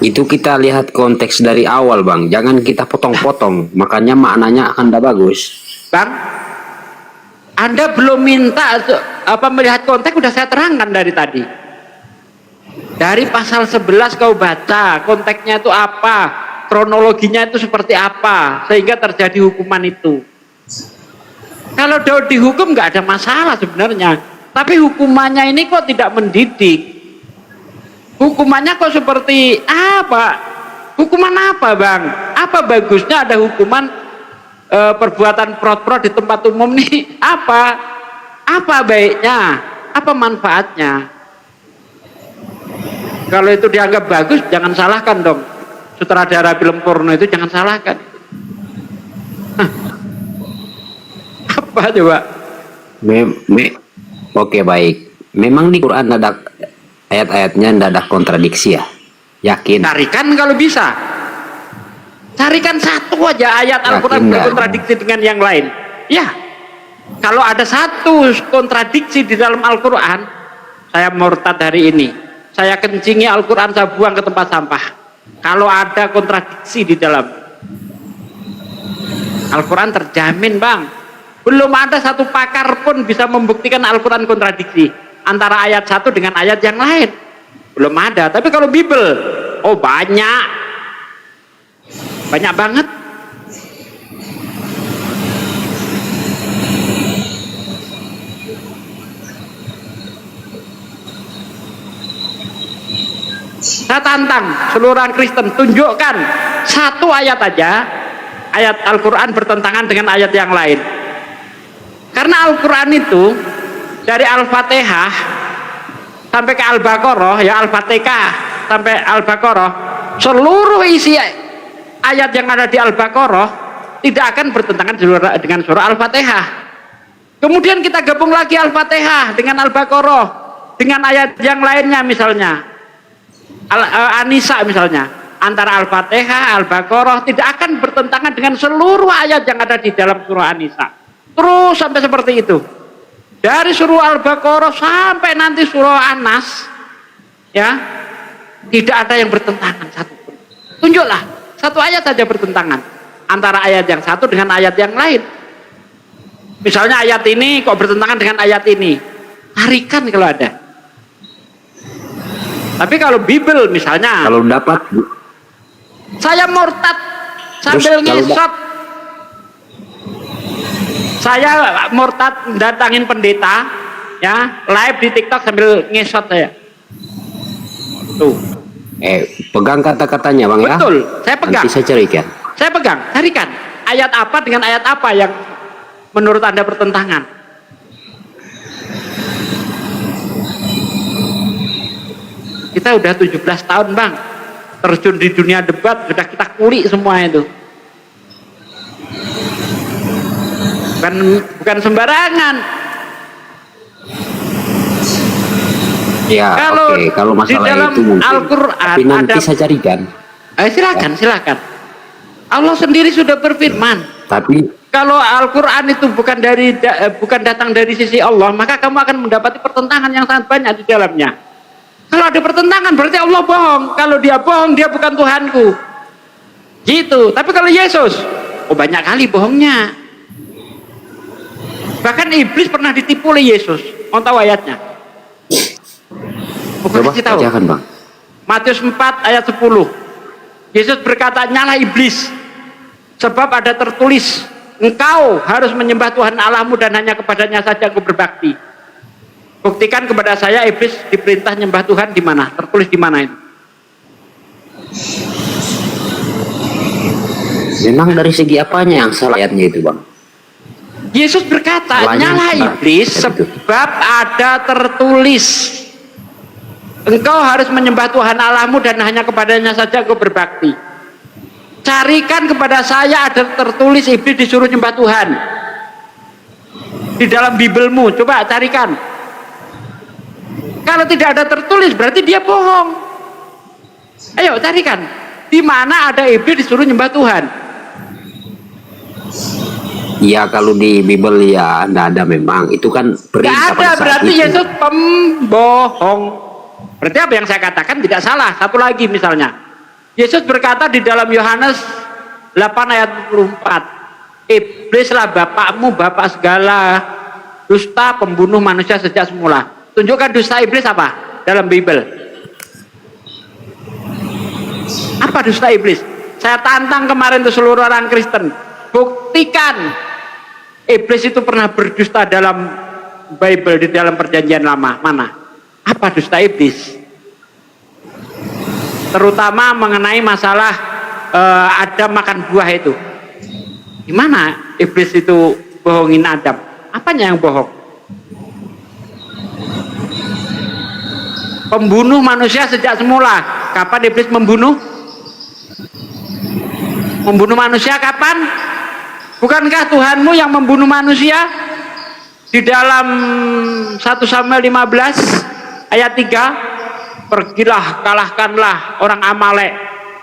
Itu kita lihat konteks dari awal Bang, jangan kita potong-potong, makanya maknanya akan tidak bagus. Bang, Anda belum minta melihat konteks, udah saya terangkan dari tadi. Dari pasal 11 kau baca konteksnya itu apa, kronologinya itu seperti apa sehingga terjadi hukuman itu. Kalau Daud dihukum nggak ada masalah sebenarnya, tapi hukumannya ini kok tidak mendidik. Hukumannya kok seperti apa? Hukuman apa, Bang? Apa bagusnya ada hukuman perbuatan prot-prot di tempat umum nih? Apa baiknya? Apa manfaatnya? Kalau itu dianggap bagus, jangan salahkan dong. Sutradara film porno itu jangan salahkan. Apa coba? Oke, baik. Memang di Quran ada ayat-ayatnya tidak ada kontradiksi ya? Yakin? Carikan kalau bisa. Carikan satu aja ayat Al-Quran berkontradiksi dengan yang lain. Ya. Kalau ada satu kontradiksi di dalam Al-Quran, saya murtad hari ini. Saya kencingi Al-Quran, saya buang ke tempat sampah. Kalau ada kontradiksi di dalam Al-Quran terjamin, Bang. Belum ada satu pakar pun bisa membuktikan Al-Quran kontradiksi antara ayat satu dengan ayat yang lain. Belum ada. Tapi kalau Bible, oh banyak banget. Saya tantang seluruh orang Kristen, tunjukkan satu ayat aja, ayat Al-Quran bertentangan dengan ayat yang lain. Karena Al-Quran itu dari Al-Fatihah sampai ke Al-Baqarah, ya Al-Fatihah sampai Al-Baqarah, seluruh isi ayat yang ada di Al-Baqarah tidak akan bertentangan dengan surah Al-Fatihah. Kemudian kita gabung lagi Al-Fatihah dengan Al-Baqarah dengan ayat yang lainnya, misalnya An-Nisa misalnya, antara Al-Fatihah, Al-Baqarah tidak akan bertentangan dengan seluruh ayat yang ada di dalam surah An-Nisa. Terus sampai seperti itu. Dari surah Al-Baqarah sampai nanti surah An-Nas, ya, tidak ada yang bertentangan satupun. Tunjuklah satu ayat saja bertentangan antara ayat yang satu dengan ayat yang lain. Misalnya ayat ini kok bertentangan dengan ayat ini, carikan kalau ada. Tapi kalau Bible misalnya, Kalau dapat, saya murtad sambil Terus kalau ngesot, saya murtad datangin pendeta, ya, live di TikTok sambil ngesot saya. Tuh. pegang kata-katanya, Bang, ya. Betul, saya pegang. Nanti saya carikan. Saya pegang, carikan ayat apa dengan ayat apa yang menurut Anda bertentangan. Kita udah 17 tahun, Bang, terjun di dunia debat, sudah kita kulik semua itu. Bukan sembarangan. Ya, Kalau oke. Kalau di masalah dalam itu mungkin. Al-Quran Tapi nanti ada- saya carikan. Silakan. Allah sendiri sudah berfirman. Tapi Kalau Al-Quran itu bukan datang dari sisi Allah, maka kamu akan mendapati pertentangan yang sangat banyak di dalamnya. Kalau ada pertentangan berarti Allah bohong. Kalau dia bohong, dia bukan Tuhanku. Gitu. Tapi kalau Yesus, banyak kali bohongnya. Bahkan iblis pernah ditipu oleh Yesus. Mau tahu ayatnya? coba Kasih tahu. bacakan, Bang. Matius 4 ayat 10. Yesus berkata, "Nyala iblis, sebab ada tertulis, engkau harus menyembah Tuhan Allahmu dan hanya kepadanya saja engkau berbakti." Buktikan kepada saya iblis diperintah nyembah Tuhan di mana? Tertulis di mana itu? Memang dari segi apanya yang salah ayatnya itu, Bang? Yesus berkata, Salahnya "Nyala apa? iblis, Kayak gitu. sebab ada tertulis, engkau harus menyembah Tuhan Allahmu dan hanya kepadanya saja engkau berbakti." Carikan kepada saya ada tertulis iblis disuruh nyembah Tuhan di dalam Biblemu. Coba carikan. Kalau tidak ada tertulis berarti dia bohong. Ayo carikan. Di mana ada iblis disuruh nyembah Tuhan? Ya, kalau di Bible ya tidak ada memang. Itu kan Tidak perintah ada, pada saat berarti itu. Yesus pembohong. Berarti apa yang saya katakan tidak salah. Satu lagi misalnya, Yesus berkata di dalam Yohanes 8 ayat 24, "Iblislah bapakmu, bapak segala dusta, pembunuh manusia sejak semula." Tunjukkan dusta iblis apa dalam Bible? Apa dusta iblis? Saya tantang kemarin tuh seluruh orang Kristen. Buktikan iblis itu pernah berdusta dalam Bible, di dalam perjanjian lama. Mana? Apa dusta iblis? Terutama mengenai masalah Adam makan buah itu. Gimana iblis itu bohongin Adam? Apanya yang bohong? Pembunuh manusia sejak semula. Kapan iblis membunuh? Membunuh manusia kapan? Bukankah Tuhanmu yang membunuh manusia? Di dalam 1 Samuel 15 ayat 3, pergilah kalahkanlah orang Amalek,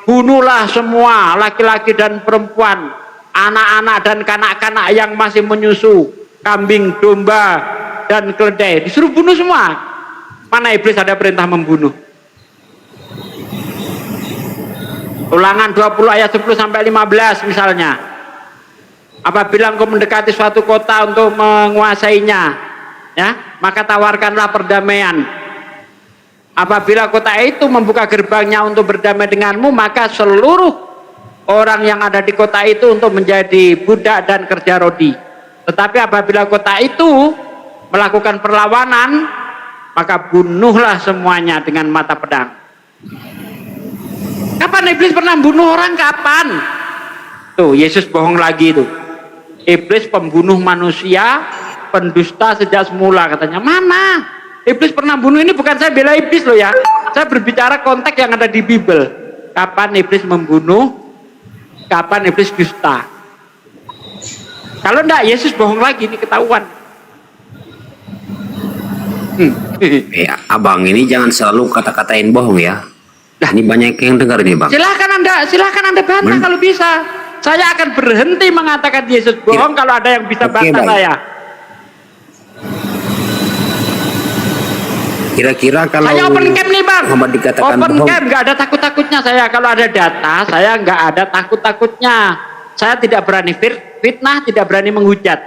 bunuhlah semua laki-laki dan perempuan, anak-anak dan kanak-kanak yang masih menyusu, kambing, domba dan keledai, disuruh bunuh semua. Mana iblis ada perintah membunuh? Ulangan 20 ayat 10 sampai 15 misalnya. Apabila engkau mendekati suatu kota untuk menguasainya, ya, maka tawarkanlah perdamaian. Apabila kota itu membuka gerbangnya untuk berdamai denganmu, maka seluruh orang yang ada di kota itu untuk menjadi budak dan kerja rodi. Tetapi apabila kota itu melakukan perlawanan, maka bunuhlah semuanya dengan mata pedang. Kapan iblis pernah bunuh orang? Kapan? Tuh, Yesus bohong lagi tuh. Iblis pembunuh manusia, pendusta sejak semula katanya. Mana? Iblis pernah bunuh. Ini bukan saya bela iblis loh ya. Saya berbicara konteks yang ada di Bible. Kapan iblis membunuh? Kapan iblis dusta? Kalau enggak, Yesus bohong lagi, ini ketahuan. Abang ini jangan selalu kata-katain bohong ya. Nah, ini banyak yang dengar ini, Bang. Silahkan anda bantah kalau bisa. Saya akan berhenti mengatakan Yesus bohong kalau ada yang bisa bantah Bang. saya. Kira-kira kalau Saya open camp nih, Bang. Muhammad dikatakan Open bohong, camp, nggak ada takut-takutnya saya. Kalau ada data, saya nggak ada takut-takutnya. Saya tidak berani fitnah, tidak berani menghujat.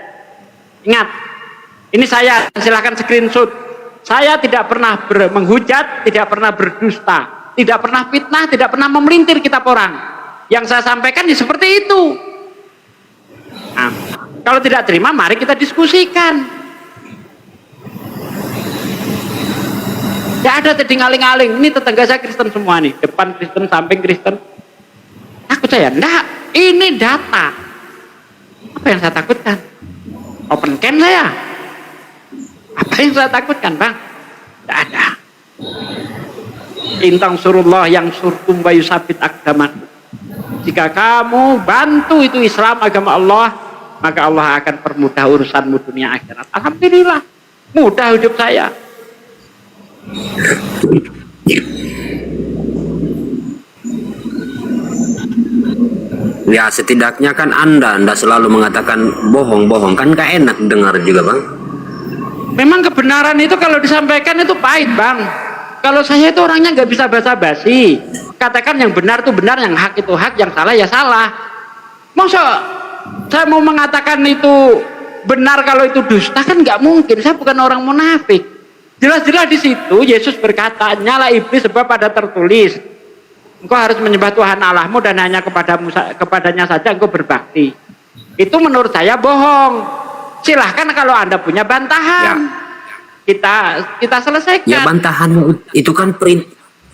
Ingat, ini saya, silahkan screenshot. Saya tidak pernah menghujat, tidak pernah berdusta, tidak pernah fitnah, tidak pernah memelintir kitab orang. Yang saya sampaikan ya seperti itu. Nah, kalau tidak terima, mari kita diskusikan. Tidak ada tadi ngaling-ngaling. Ini tetangga saya Kristen semua nih, depan Kristen, samping Kristen. Takut saya? Enggak, ini data. Apa yang saya takutkan? Open camp saya. Apa yang saya takutkan, Bang? Tidak ada. Intang surullah yang surkum wa yusabit akdaman. Jika kamu bantu itu Islam, agama Allah, maka Allah akan permudah urusanmu dunia akhirat. Alhamdulillah, mudah hidup saya. ya setidaknya kan Anda selalu mengatakan bohong-bohong, kan gak enak dengar juga, Bang. Memang kebenaran itu kalau disampaikan itu pahit, Bang. Kalau saya itu orangnya nggak bisa basa-basi. Katakan yang benar itu benar, yang hak itu hak, yang salah ya salah. Masa saya mau mengatakan itu benar kalau itu dusta, kan nggak mungkin. Saya bukan orang munafik. Jelas-jelas di situ Yesus berkata, nyala iblis sebab ada tertulis, engkau harus menyembah Tuhan Allahmu dan hanya kepadanya saja engkau berbakti. Itu menurut saya bohong. Silahkan kalau Anda punya bantahan, kita selesaikan. Ya bantahan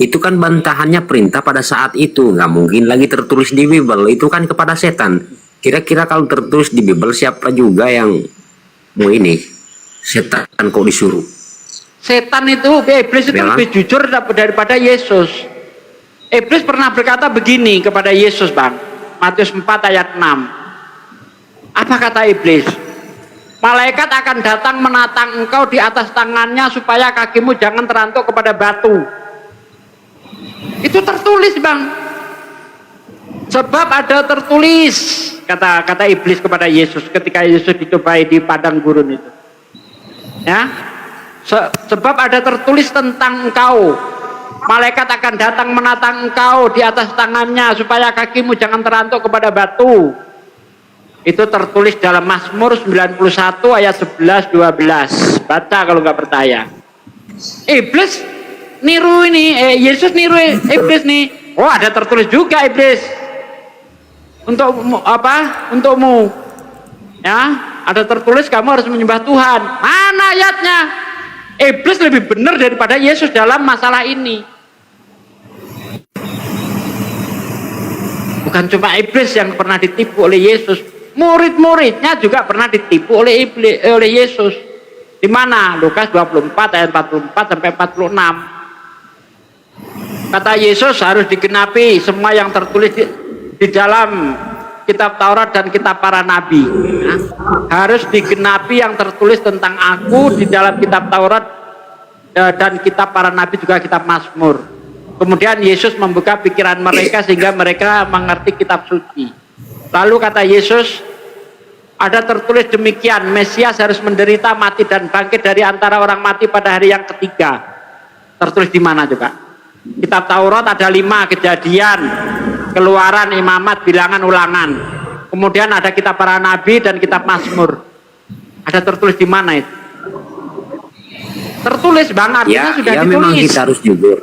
itu kan bantahannya perintah pada saat itu, nggak mungkin lagi tertulis di Bible. Itu kan kepada setan. Kira-kira kalau tertulis di Bible, siapa juga yang mau ini? Setan kok disuruh? Setan itu, iblis itu lebih jujur daripada Yesus. Iblis pernah berkata begini kepada Yesus, Bang. Matius 4 ayat 6. Apa kata iblis? Malaikat akan datang menatang engkau di atas tangannya supaya kakimu jangan terantuk kepada batu. Itu tertulis, Bang. Sebab ada tertulis, kata iblis kepada Yesus ketika Yesus dicobai di padang gurun itu. Ya. Sebab ada tertulis tentang engkau. Malaikat akan datang menatang engkau di atas tangannya supaya kakimu jangan terantuk kepada batu. Itu tertulis dalam Mazmur 91 ayat 11-12. Baca kalau nggak percaya. Iblis niru ini, Yesus niru iblis nih. Oh, ada tertulis juga iblis. untukmu. Ya, ada tertulis kamu harus menyembah Tuhan. Mana ayatnya? Iblis lebih benar daripada Yesus dalam masalah ini. Bukan cuma iblis yang pernah ditipu oleh Yesus, murid-muridnya juga pernah ditipu oleh Yesus. Di mana? Lukas 24 ayat 44 sampai 46. Kata Yesus harus digenapi semua yang tertulis di dalam kitab Taurat dan kitab para nabi. Nah, harus digenapi yang tertulis tentang aku di dalam kitab Taurat dan kitab para nabi, juga kitab Mazmur. Kemudian Yesus membuka pikiran mereka sehingga mereka mengerti kitab suci. Lalu kata Yesus, ada tertulis demikian, Mesias harus menderita, mati dan bangkit dari antara orang mati pada hari yang ketiga. Tertulis di mana juga? Kitab Taurat ada 5, Kejadian, Keluaran, Imamat, Bilangan, Ulangan. Kemudian ada kitab para nabi dan kitab Mazmur. Ada tertulis di mana itu? Tertulis Bang, artinya sudah ditulis. Memang kita harus jujur.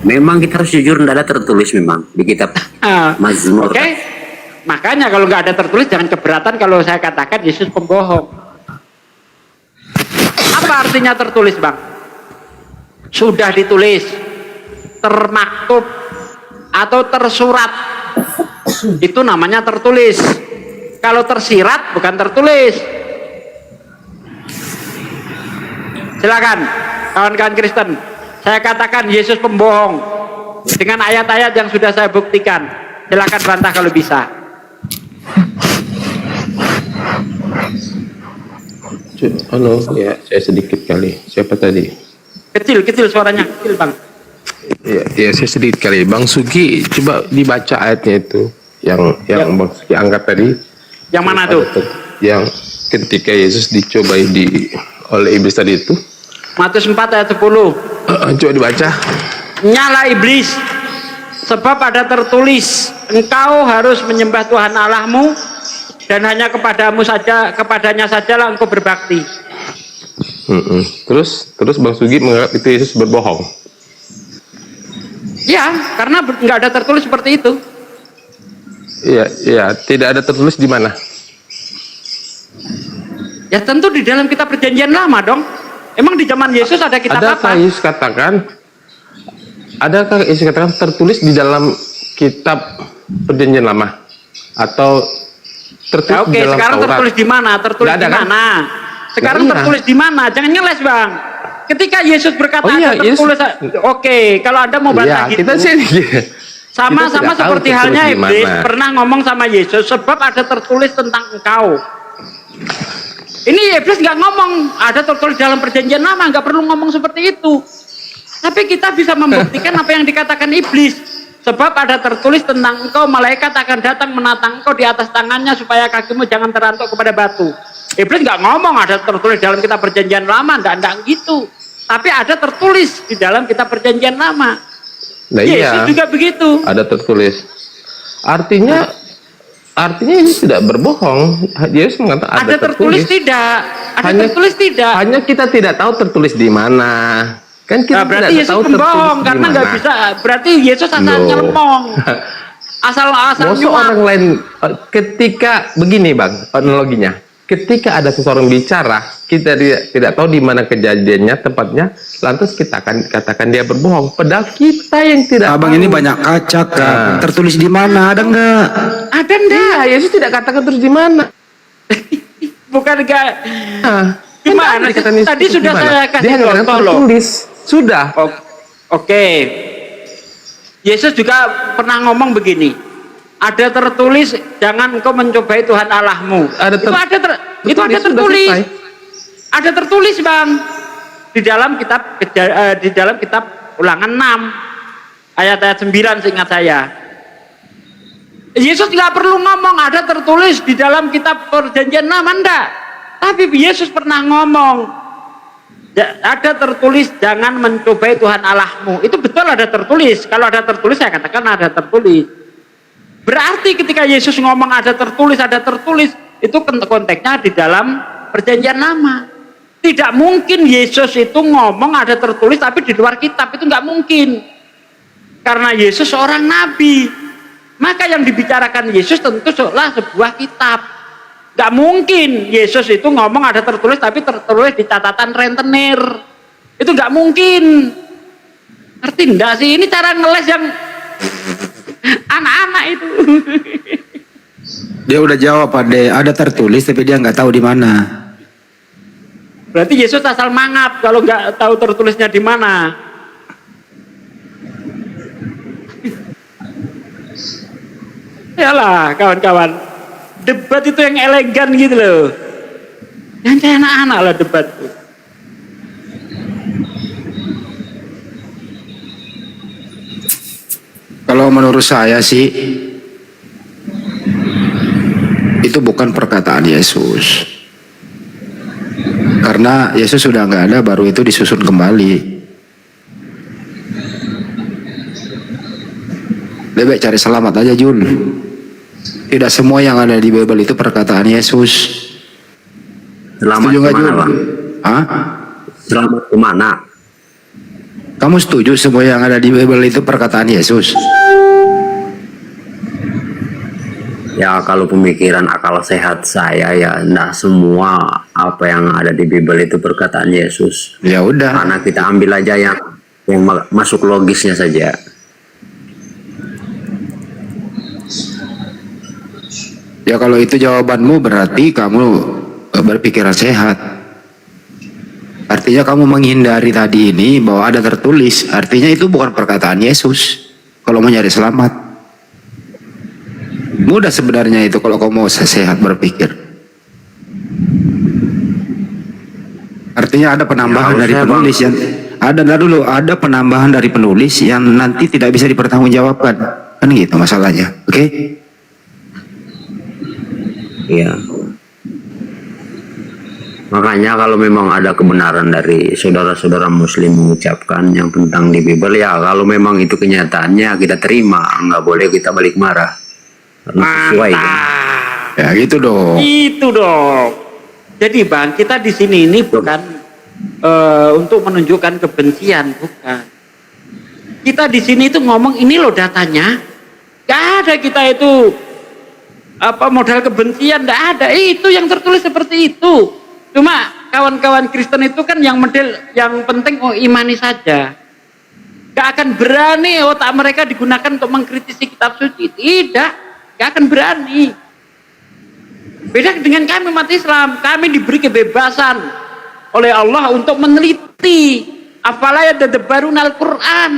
Memang kita harus jujur, tidak ada tertulis memang di kitab Mazmur. Oke. Makanya kalau nggak ada tertulis jangan keberatan kalau saya katakan Yesus pembohong. Apa artinya tertulis Bang? Sudah ditulis, termaktub atau tersurat, itu namanya tertulis. Kalau tersirat bukan tertulis. Silakan kawan-kawan Kristen, saya katakan Yesus pembohong dengan ayat-ayat yang sudah saya buktikan. Silakan bantah kalau bisa. Halo, ya saya sedikit kali. Siapa tadi? Kecil suaranya, kecil Bang. Ya saya sedikit kali. Bang Sugi, coba dibaca ayatnya itu yang Bang Sugi angkat tadi. Yang mana tuh? Yang ketika Yesus dicobai oleh iblis tadi itu. Matius 4 ayat 10. Coba dibaca. Nyala iblis, sebab ada tertulis, engkau harus menyembah Tuhan Allahmu dan hanya kepadanya sajalah engkau berbakti. Terus Bang Sugi menganggap itu Yesus berbohong. Ya, karena nggak ada tertulis seperti itu. Iya, tidak ada tertulis di mana? Ya tentu di dalam kitab perjanjian lama dong. Emang di zaman Yesus ada kitab apa? Adakah Yesus katakan tertulis di dalam kitab perjanjian lama? Atau tertulis di dalam sekarang Taurat? tertulis di mana? Tertulis di mana? Sekarang tertulis di mana? Jangan ngeles Bang. Ketika Yesus berkata ada tertulis, oke, kalau Anda mau bantah gitu. Sama-sama seperti halnya iblis pernah ngomong sama Yesus, sebab ada tertulis tentang engkau. Ini iblis nggak ngomong ada tertulis dalam perjanjian lama, nggak perlu ngomong seperti itu. Tapi kita bisa membuktikan apa yang dikatakan iblis. Sebab ada tertulis tentang engkau, malaikat akan datang menatang engkau di atas tangannya supaya kakimu jangan terantuk kepada batu. Iblis nggak ngomong ada tertulis dalam kitab perjanjian lama, enggak gitu. Tapi ada tertulis di dalam kitab perjanjian lama. Nah, Yesus juga begitu. Ada tertulis. Artinya ini tidak berbohong. Yesus mengatakan ada tertulis tidak. Ada tertulis tidak. Hanya kita tidak tahu tertulis di mana. Kan kita berarti tidak Yesus tahu pembohong karena nggak bisa. Berarti Yesus asal nyelmong. Asal orang lain ketika begini Bang, analoginya. Ketika ada seseorang bicara, kita tidak tahu di mana kejadiannya, tempatnya, lantas kita akan katakan dia berbohong. Padahal kita yang tidak Abang tahu. ini banyak acak, tertulis di mana? Ada enggak? Ada enggak? Yesus tidak katakan terus di mana. Bukan enggak. Gimana? Tadi sudah saya kasih contoh loh. Tertulis. Sudah. Oke. Yesus juga pernah ngomong begini. Ada tertulis, jangan engkau mencobai Tuhan Allahmu. Itu ada tertulis. Ada tertulis Bang. Di dalam kitab Ulangan 6 ayat 9 seingat saya. Yesus tidak perlu ngomong ada tertulis di dalam kitab perjanjian lama, enggak. Tapi Yesus pernah ngomong ada tertulis jangan mencobai Tuhan Allahmu. Itu betul ada tertulis. Kalau ada tertulis saya katakan ada tertulis. Berarti ketika Yesus ngomong ada tertulis itu konteksnya di dalam perjanjian lama. Tidak mungkin Yesus itu ngomong ada tertulis tapi di luar kitab, itu nggak mungkin. Karena Yesus seorang nabi. Maka yang dibicarakan Yesus tentu seolah sebuah kitab. Gak mungkin Yesus itu ngomong ada tertulis tapi tertulis di catatan rentenir. Itu gak mungkin. Ngerti enggak sih? Ini cara ngeles yang anak-anak itu. Dia udah jawab Ade, ada tertulis tapi dia nggak tahu di mana. Berarti Yesus asal mangap kalau nggak tahu tertulisnya di mana. Yalah kawan-kawan, debat itu yang elegan gitu loh. Yang kayak anak-anak lah debat tuh. Kalau menurut saya sih itu bukan perkataan Yesus. Karena Yesus sudah nggak ada, baru itu disusun kembali. Lebih cari selamat aja Jun. Tidak semua yang ada di Bible itu perkataan Yesus. Selamat Setuju nggak, kemana, Jun? Bang? Hah? Selamat kemana? Kamu setuju semua yang ada di Bible itu perkataan Yesus? Ya kalau pemikiran akal sehat saya ya enggak semua apa yang ada di Bible itu perkataan Yesus. Ya udah. Karena kita ambil aja yang masuk logisnya saja. Ya kalau itu jawabanmu berarti kamu berpikiran sehat. Artinya kamu menghindari tadi ini bahwa ada tertulis. Artinya itu bukan perkataan Yesus. Kalau mau nyari selamat. Mudah sebenarnya itu kalau kamu mau sehat berpikir. Artinya ada penambahan Ya, dari harusnya, penulis yang ada penambahan dari penulis yang nanti tidak bisa dipertanggungjawabkan. Kan gitu masalahnya. Oke? Iya. Makanya kalau memang ada kebenaran dari saudara-saudara muslim mengucapkan yang tentang di Bible, ya kalau memang itu kenyataannya kita terima, nggak boleh kita balik marah. Karena sesuai kan? Ya gitu dong. Itu dong. Jadi Bang, kita di sini ini bukan untuk menunjukkan kebencian, bukan. Kita di sini itu ngomong ini loh datanya. Gak ada kita itu apa modal kebencian, gak ada. Itu yang tertulis seperti itu. Cuma kawan-kawan Kristen itu kan yang model yang penting imani saja. Gak akan berani otak mereka digunakan untuk mengkritisi kitab suci. Tidak, gak akan berani. Beda dengan kami umat Islam, kami diberi kebebasan oleh Allah untuk meneliti. Afala yatadabbaruna Al-Quran.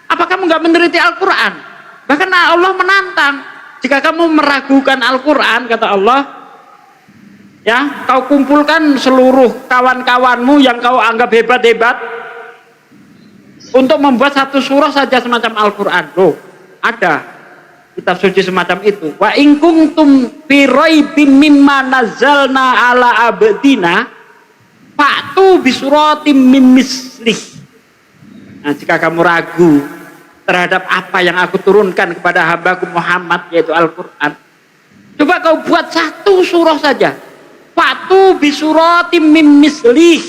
Apa kamu nggak meneliti Al-Quran? Bahkan Allah menantang, jika kamu meragukan Al-Quran, kata Allah, ya, kau kumpulkan seluruh kawan-kawanmu yang kau anggap hebat-hebat untuk membuat satu surah saja semacam Al-Quran. Loh, ada kitab suci semacam itu. Wa in kuntum fi raibim mimma nazzalna ala abdina fa'tu bi suratim min mislih. Nah, jika kamu ragu terhadap apa yang aku turunkan kepada hambaku Muhammad, yaitu Al-Quran, coba kau buat satu surah saja. Fa'tu bi suratim min mislih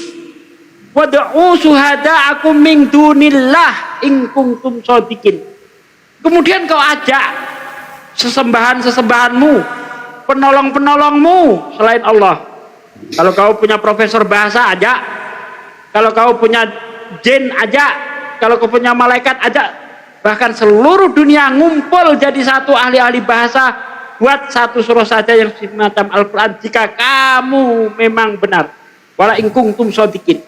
wad'u syuhada'akum min dunillah in kuntum shadiqin. Kemudian kau ajak sesembahan-sesembahanmu, penolong-penolongmu selain Allah. Kalau kau punya profesor bahasa, ajak. Kalau kau punya jin, ajak. Kalau kau punya malaikat, ajak. Bahkan seluruh dunia ngumpul jadi satu ahli-ahli bahasa, buat satu surah saja yang semacam Al-Quran, jika kamu memang benar. Wala in kuntum shadiqin.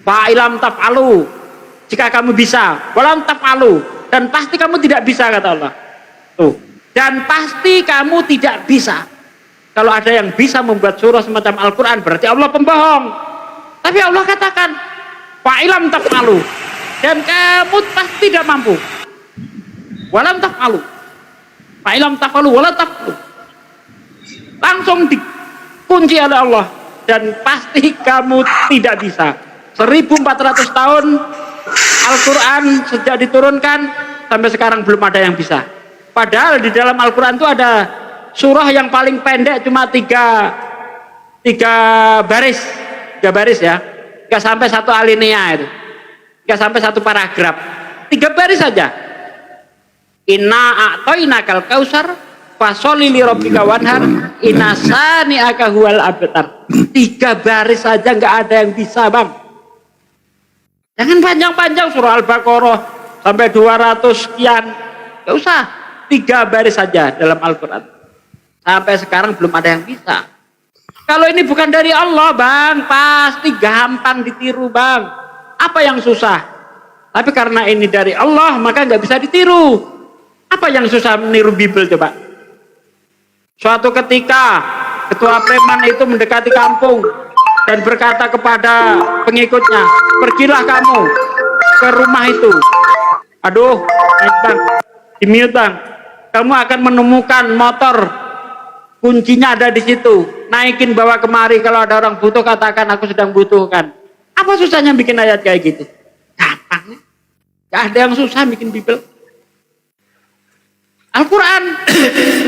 Fa ilam taf'alu, jika kamu bisa. Walam taf'alu, dan pasti kamu tidak bisa, kata Allah. Tuh. Dan pasti kamu tidak bisa. Kalau ada yang bisa membuat surah semacam Al-Quran, berarti Allah pembohong. Tapi Allah katakan, fa'ilam taf'alu, dan kamu pasti tidak mampu. Walam taf'alu, fa'ilam taf'alu, walam taf'alu. Langsung dikunci oleh Allah, dan pasti kamu tidak bisa. 1400 tahun Al-Quran sejak diturunkan sampai sekarang belum ada yang bisa. Padahal di dalam Al-Quran itu ada surah yang paling pendek cuma tiga baris ya, nggak sampai satu alinea itu, nggak sampai satu paragraf, 3 baris saja. Inna a'tainakal kausar fasholli li rabbika wanhar inna sani'aka huwal abtar. 3 baris saja nggak ada yang bisa, Bang. Jangan panjang-panjang surah Al-Baqarah sampai 200 sekian. Nggak usah. 3 baris saja dalam Al-Quran. Sampai sekarang belum ada yang bisa. Kalau ini bukan dari Allah, Bang, pasti gampang ditiru, Bang. Apa yang susah? Tapi karena ini dari Allah, maka nggak bisa ditiru. Apa yang susah meniru Bible, coba? Suatu ketika, ketua preman itu mendekati kampung dan berkata kepada pengikutnya, pergilah kamu ke rumah itu. Aduh, Bang, di-mute, Bang. Kamu akan menemukan motor, kuncinya ada di situ. Naikin, bawa kemari. Kalau ada orang butuh, katakan aku sedang butuhkan. Apa susahnya bikin ayat kayak gitu? Gampang. Gak ada yang susah bikin Bible. Al-Quran,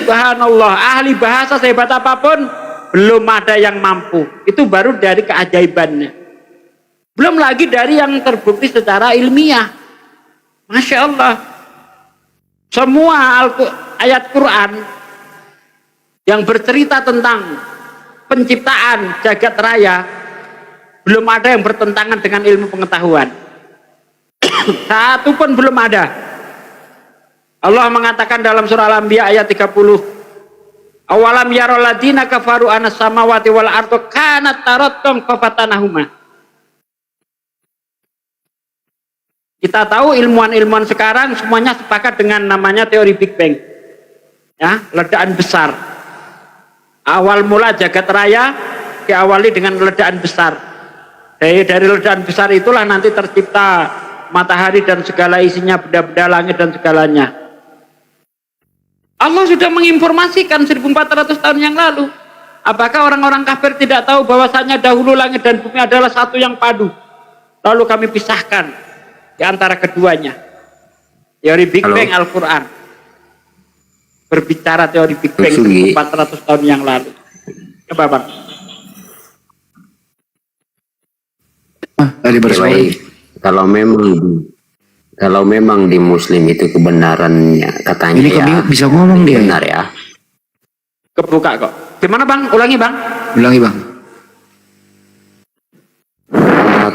subhanallah, ahli bahasa sehebat apapun, belum ada yang mampu. Itu baru dari keajaibannya. Belum lagi dari yang terbukti secara ilmiah. Masya Allah. Semua ayat Quran yang bercerita tentang penciptaan jagat raya, belum ada yang bertentangan dengan ilmu pengetahuan. Satu pun belum ada. Allah mengatakan dalam surah Al-Anbiya ayat 30, awalam yarol ladina kafaru anas samawati wal ardu kanat tarattum fafatanahuma. Kita tahu ilmuwan-ilmuwan sekarang semuanya sepakat dengan namanya teori Big Bang, ya, ledakan besar. Awal mula jagat raya diawali dengan ledakan besar. Dari ledakan besar itulah nanti tercipta matahari dan segala isinya, benda-benda langit dan segalanya. Allah sudah menginformasikan 1400 tahun yang lalu. Apakah orang-orang kafir tidak tahu bahwasanya dahulu langit dan bumi adalah satu yang padu, lalu kami pisahkan di antara keduanya? Teori Big Bang Al-Quran berbicara teori Big Bang 1400 tahun yang lalu. Coba, Bang. Dari bersuara. Kalau memang di Muslim itu kebenarannya katanya Ini ya bisa ngomong dia. benar ya. Kebuka kok. Gimana, Bang? Ulangi, Bang. Ulangi, Bang.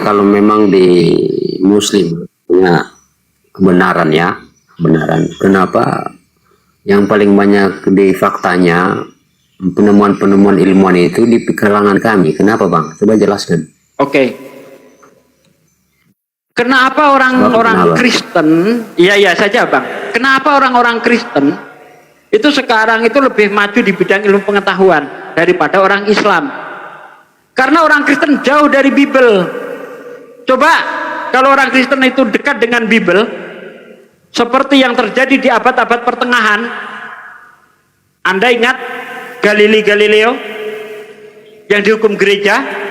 Kalau memang di Muslim punya kebenaran ya, kebenaran. Kenapa yang paling banyak di faktanya penemuan-penemuan ilmuwan itu di kalangan kami? Kenapa, Bang? Coba jelaskan. Oke. Kenapa orang-orang Kristen, iya saja, Bang. Kenapa orang-orang Kristen itu sekarang itu lebih maju di bidang ilmu pengetahuan daripada orang Islam? Karena orang Kristen jauh dari Bible. Coba kalau orang Kristen itu dekat dengan Bible, seperti yang terjadi di abad-abad pertengahan. Anda ingat Galileo yang dihukum gereja?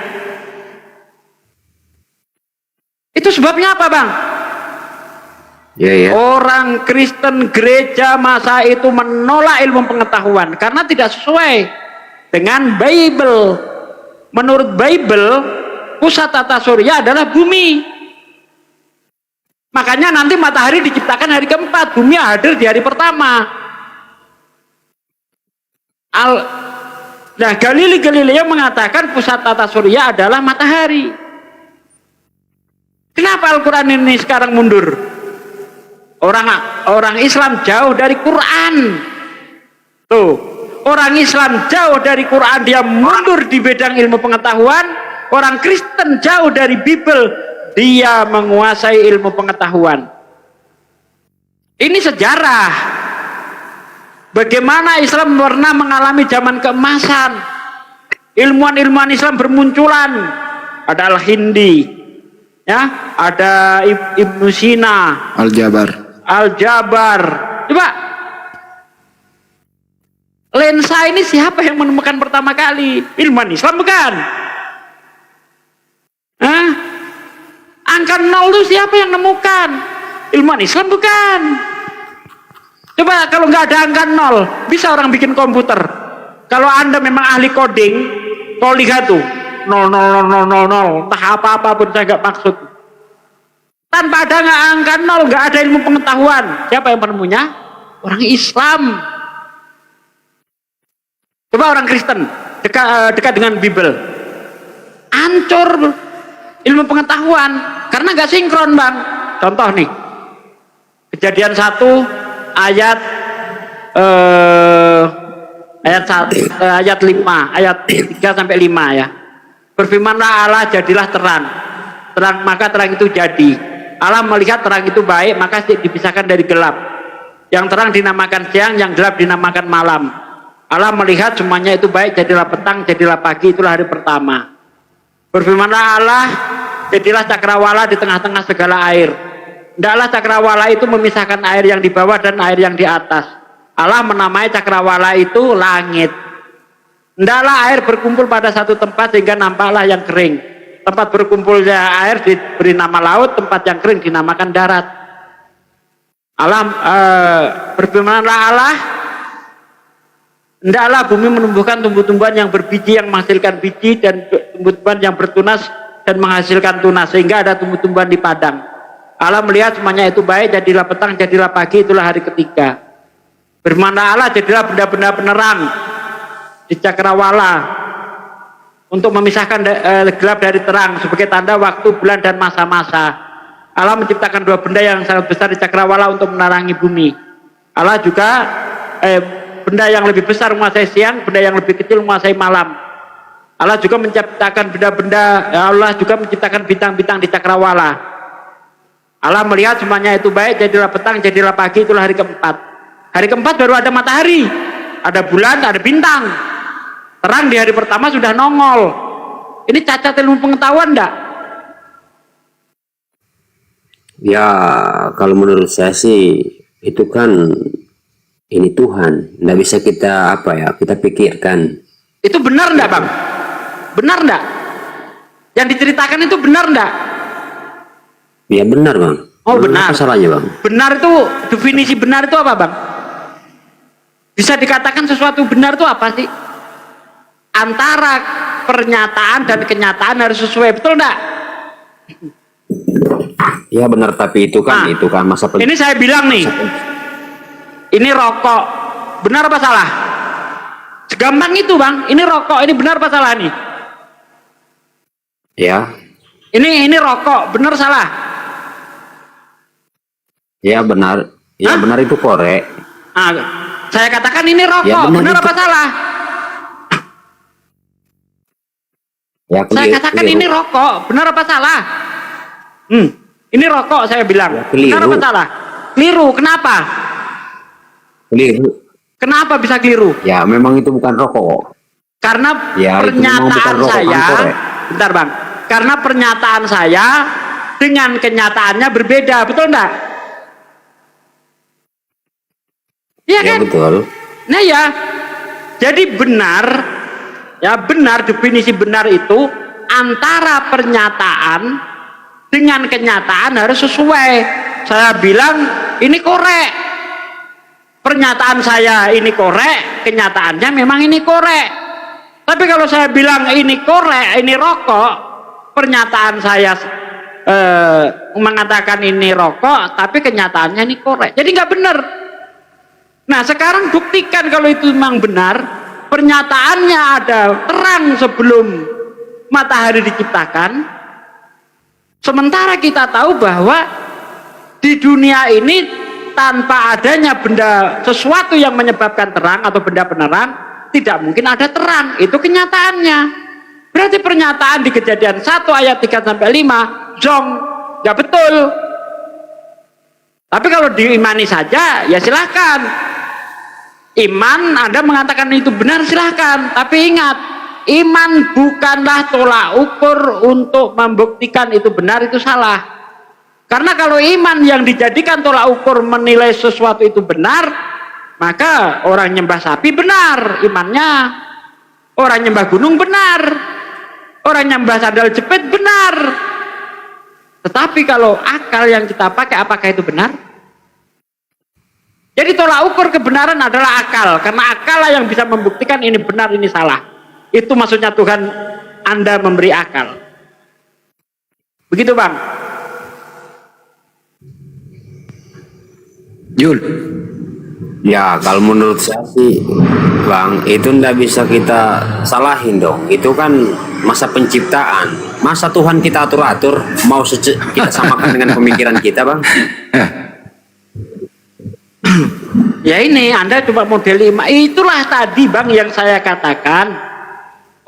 Itu sebabnya apa, Bang? Ya. Orang Kristen gereja masa itu menolak ilmu pengetahuan karena tidak sesuai dengan Bible. Menurut Bible, pusat tata surya adalah bumi. Makanya nanti matahari diciptakan hari keempat, bumi hadir di hari pertama. Nah, Galileo mengatakan pusat tata surya adalah matahari. Kenapa Al-Quran ini sekarang mundur? Orang Islam jauh dari Quran. Tuh, orang Islam jauh dari Quran, dia mundur di bidang ilmu pengetahuan. Orang Kristen jauh dari Bible, dia menguasai ilmu pengetahuan. Ini sejarah. Bagaimana Islam pernah mengalami zaman keemasan. Ilmuwan-ilmuwan Islam bermunculan. Ada Al-Hindi, ya, ada Ibnu Sina, Al-Jabar. Coba, lensa ini siapa yang menemukan pertama kali? Ilmuwan Islam bukan? Angka 0 itu siapa yang menemukan? Ilmuwan Islam bukan? Coba kalau nggak ada angka 0, bisa orang bikin komputer? Kalau Anda memang ahli coding, kau lihat tuh 00000, entah apa-apa pun saya nggak maksud. Tanpa ada angka 0, nggak ada ilmu pengetahuan. Siapa yang penemunya? Orang Islam. Coba orang Kristen dekat dengan Bible. Hancur ilmu pengetahuan karena nggak sinkron, Bang. Contoh nih. Kejadian 1 ayat ayat 5, ayat 3 sampai 5 ya. Berfirmanlah Allah, jadilah terang. Terang, maka terang itu jadi. Allah melihat terang itu baik, maka dipisahkan dari gelap. Yang terang dinamakan siang, yang gelap dinamakan malam. Allah melihat semuanya itu baik, jadilah petang, jadilah pagi, itulah hari pertama. Berfirmanlah Allah, jadilah cakrawala di tengah-tengah segala air. Hendaklah cakrawala itu memisahkan air yang di bawah dan air yang di atas. Allah menamai cakrawala itu langit. Hendaklah air berkumpul pada satu tempat sehingga nampaklah yang kering. Tempat berkumpulnya air diberi nama laut, tempat yang kering dinamakan darat. Allah berfirmanlah Allah, hendaklah bumi menumbuhkan tumbuh-tumbuhan yang berbiji, yang menghasilkan biji, dan tumbuh-tumbuhan yang bertunas dan menghasilkan tunas, sehingga ada tumbuh-tumbuhan di padang. Allah melihat semuanya itu baik, jadilah petang, jadilah pagi, itulah hari ketiga. Berfirmanlah Allah, jadilah benda-benda penerang di cakrawala untuk memisahkan gelap dari terang sebagai tanda waktu, bulan, dan masa-masa. Allah menciptakan 2 benda yang sangat besar di cakrawala untuk menerangi bumi. Allah juga benda yang lebih besar menguasai siang, benda yang lebih kecil menguasai malam. Allah juga menciptakan benda-benda, Allah juga menciptakan bintang-bintang di cakrawala. Allah melihat semuanya itu baik, jadilah petang, jadilah pagi, itulah hari keempat. Hari keempat baru ada matahari, ada bulan, ada bintang. Terang di hari pertama sudah nongol. Ini cacat ilmu pengetahuan enggak? Ya, kalau menurut saya sih itu kan ini Tuhan, nggak bisa kita kita pikirkan. Itu benar enggak, Bang? Benar enggak? Yang diceritakan itu benar enggak? Ya benar, Bang. Oh, benar. Apa salahnya, Bang? Benar itu, definisi benar itu apa, Bang? Bisa dikatakan sesuatu benar itu apa sih? Antara pernyataan dan kenyataan harus sesuai, betul enggak? Ya benar, tapi itu kan masa ini saya bilang nih, ini rokok, benar apa salah? Segampang itu, Bang. Ini rokok, ini benar apa salah nih? Ya. Ini rokok, benar salah? Ya benar. Ya benar, itu korek. Saya katakan ini rokok, Ya, benar apa salah? Ya, Saya katakan ini rokok, benar apa salah? Ini rokok, saya bilang. Ya, keliru. Benar apa salah? Keliru, kenapa? Keliru. Kenapa bisa keliru? Ya memang itu bukan rokok. Karena Ya, itu memang bukan pernyataan rokok, saya, kan korek. bentar, Bang. Karena pernyataan saya dengan kenyataannya berbeda, betul enggak? Iya Ya kan? betul. Nah ya, jadi benar, ya benar, definisi benar itu antara pernyataan dengan kenyataan harus sesuai. Saya bilang ini korek, pernyataan saya ini korek, kenyataannya memang ini korek. Tapi kalau saya bilang ini korek, ini rokok, pernyataan saya mengatakan ini rokok, tapi kenyataannya ini korek. Jadi nggak benar. Nah sekarang buktikan kalau itu memang benar, pernyataannya ada terang sebelum matahari diciptakan, sementara kita tahu bahwa di dunia ini tanpa adanya benda sesuatu yang menyebabkan terang atau benda penerang, tidak mungkin ada terang. Itu kenyataannya. Berarti pernyataan di Kejadian 1 ayat 3-5 zong, nggak betul. Tapi kalau diimani saja ya silahkan. Iman, Anda mengatakan itu benar, silahkan. Tapi ingat, iman bukanlah tolak ukur untuk membuktikan itu benar, itu salah. Karena kalau iman yang dijadikan tolak ukur menilai sesuatu itu benar, maka orang nyembah sapi benar imannya, orang nyembah gunung benar, orang nyembah sandal jepit benar. Tetapi kalau akal yang kita pakai, apakah itu benar? Jadi tolak ukur kebenaran adalah akal, karena akal lah yang bisa membuktikan ini benar, ini salah. Itu maksudnya Tuhan Anda memberi akal. Begitu, Bang. Jul, Ya, kalau menurut saya sih, Bang, itu ndak bisa kita salahin dong. Itu kan masa penciptaan. Masa Tuhan kita atur-atur, mau kita samakan dengan pemikiran kita, Bang? Ya ini Anda coba model imam. Itulah tadi Bang yang saya katakan,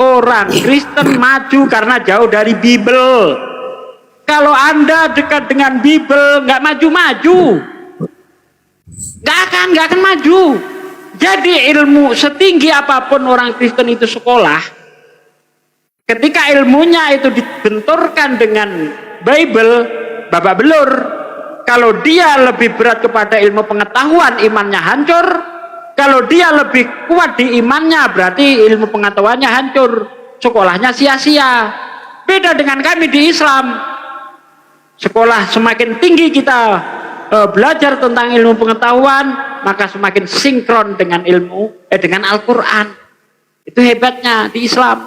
orang Kristen maju karena jauh dari Bible. Kalau Anda dekat dengan Bible, nggak maju-maju, nggak akan maju. Jadi ilmu setinggi apapun orang Kristen itu sekolah, ketika ilmunya itu dibenturkan dengan Bible, babak belur. Kalau dia lebih berat kepada ilmu pengetahuan, imannya hancur. Kalau dia lebih kuat di imannya, berarti ilmu pengetahuannya hancur, sekolahnya sia-sia. Beda dengan kami di Islam. Sekolah semakin tinggi kita belajar tentang ilmu pengetahuan, maka semakin sinkron dengan dengan Al-Quran. Itu hebatnya di Islam.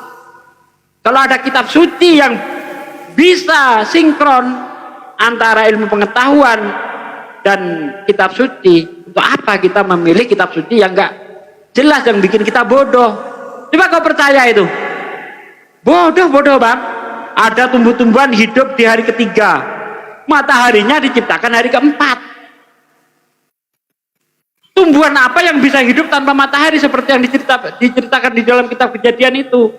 Kalau ada kitab suci yang bisa sinkron antara ilmu pengetahuan dan kitab suci, untuk apa kita memilih kitab suci yang enggak jelas, yang bikin kita bodoh? Coba kau percaya itu? Bodoh Bang. Ada tumbuh-tumbuhan hidup di hari ketiga, mataharinya diciptakan hari keempat. Tumbuhan apa yang bisa hidup tanpa matahari seperti yang diceritakan di dalam kitab Kejadian itu?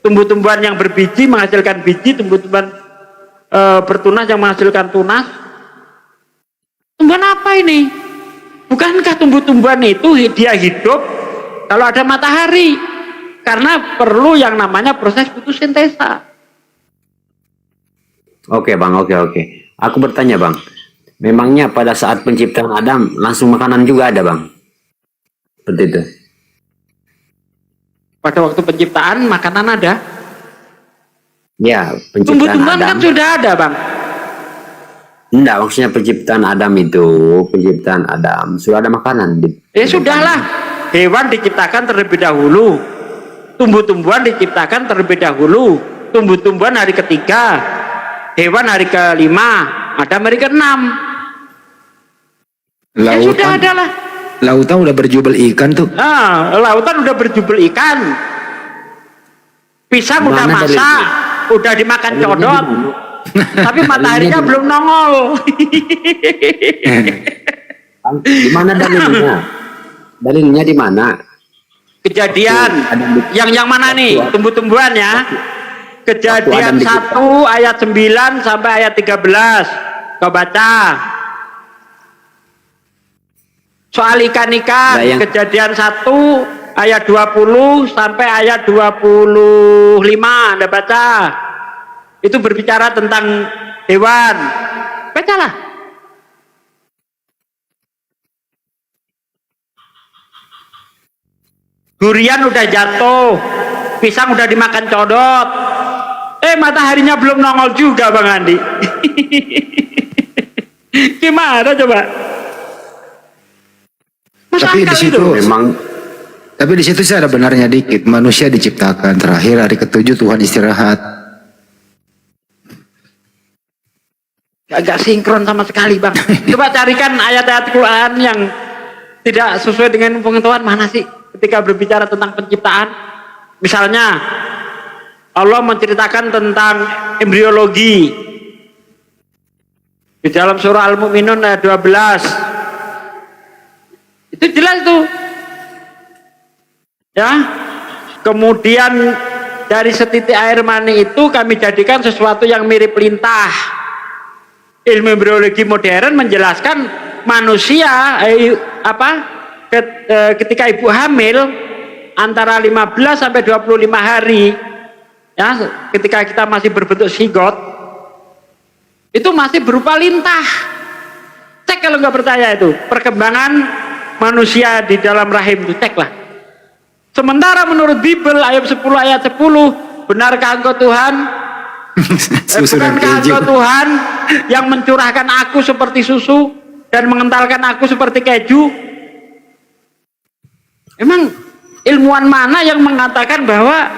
Tumbuh-tumbuhan yang berbiji menghasilkan biji, tumbuh-tumbuhan bertunas yang menghasilkan tunas. Tumbuhan apa ini? Bukankah tumbuh-tumbuhan itu dia hidup kalau ada matahari? Karena perlu yang namanya proses fotosintesa. Oke, Bang, oke. Aku bertanya, Bang. Memangnya pada saat penciptaan Adam langsung makanan juga ada, Bang? Seperti itu. Pada waktu penciptaan makanan ada. Ya, penciptaan Tumbuh-tumbuhan Adam. kan sudah ada, Bang. Enggak, maksudnya penciptaan Adam sudah ada makanan. Ya sudahlah. Hewan diciptakan terlebih dahulu. Tumbuh-tumbuhan diciptakan terlebih dahulu. Tumbuh-tumbuhan hari ketiga, hewan hari kelima, Adam hari keenam. Ya sudah ada lah. Lautan udah berjubel ikan tuh. Nah, lautan udah berjubel ikan. Pisang udah Mana masak, udah dimakan codot. Tapi mataharinya belum nongol. Di mana dalilnya? Dalilnya di mana? Kejadian. Yang mana nih? Tumbuh-tumbuhan ya. Kejadian 1 ayat 9 sampai ayat 13. Kau baca. Soal ikan-ikan, Kejadian 1 ayat 20 sampai ayat 25. Anda baca. Itu berbicara tentang hewan. Bacalah. Durian udah jatuh, pisang udah dimakan codot. Mataharinya belum nongol juga, Bang Andi. Gimana coba? Tapi di situ Tapi di situ sih ada benarnya dikit. Manusia diciptakan terakhir hari ketujuh, Tuhan istirahat. Agak sinkron sama sekali, Bang. Coba carikan ayat-ayat Quran yang tidak sesuai dengan pengetahuan mana sih ketika berbicara tentang penciptaan. Misalnya Allah menceritakan tentang embriologi di dalam surah Al-Mu'minun ayat 12. Itu jelas tuh. Ya. Kemudian dari setitik air mani itu kami jadikan sesuatu yang mirip lintah. Ilmu embriologi modern menjelaskan manusia ketika ibu hamil antara 15 sampai 25 hari, ya, ketika kita masih berbentuk zigot, itu masih berupa lintah. Cek kalau nggak percaya itu perkembangan manusia di dalam rahim itu, ceklah. Sementara menurut Bible ayat 10 ayat 10, benarkah engkau Tuhan? Bukankah engkau Tuhan yang mencurahkan aku seperti susu dan mengentalkan aku seperti keju? Emang ilmuwan mana yang mengatakan bahwa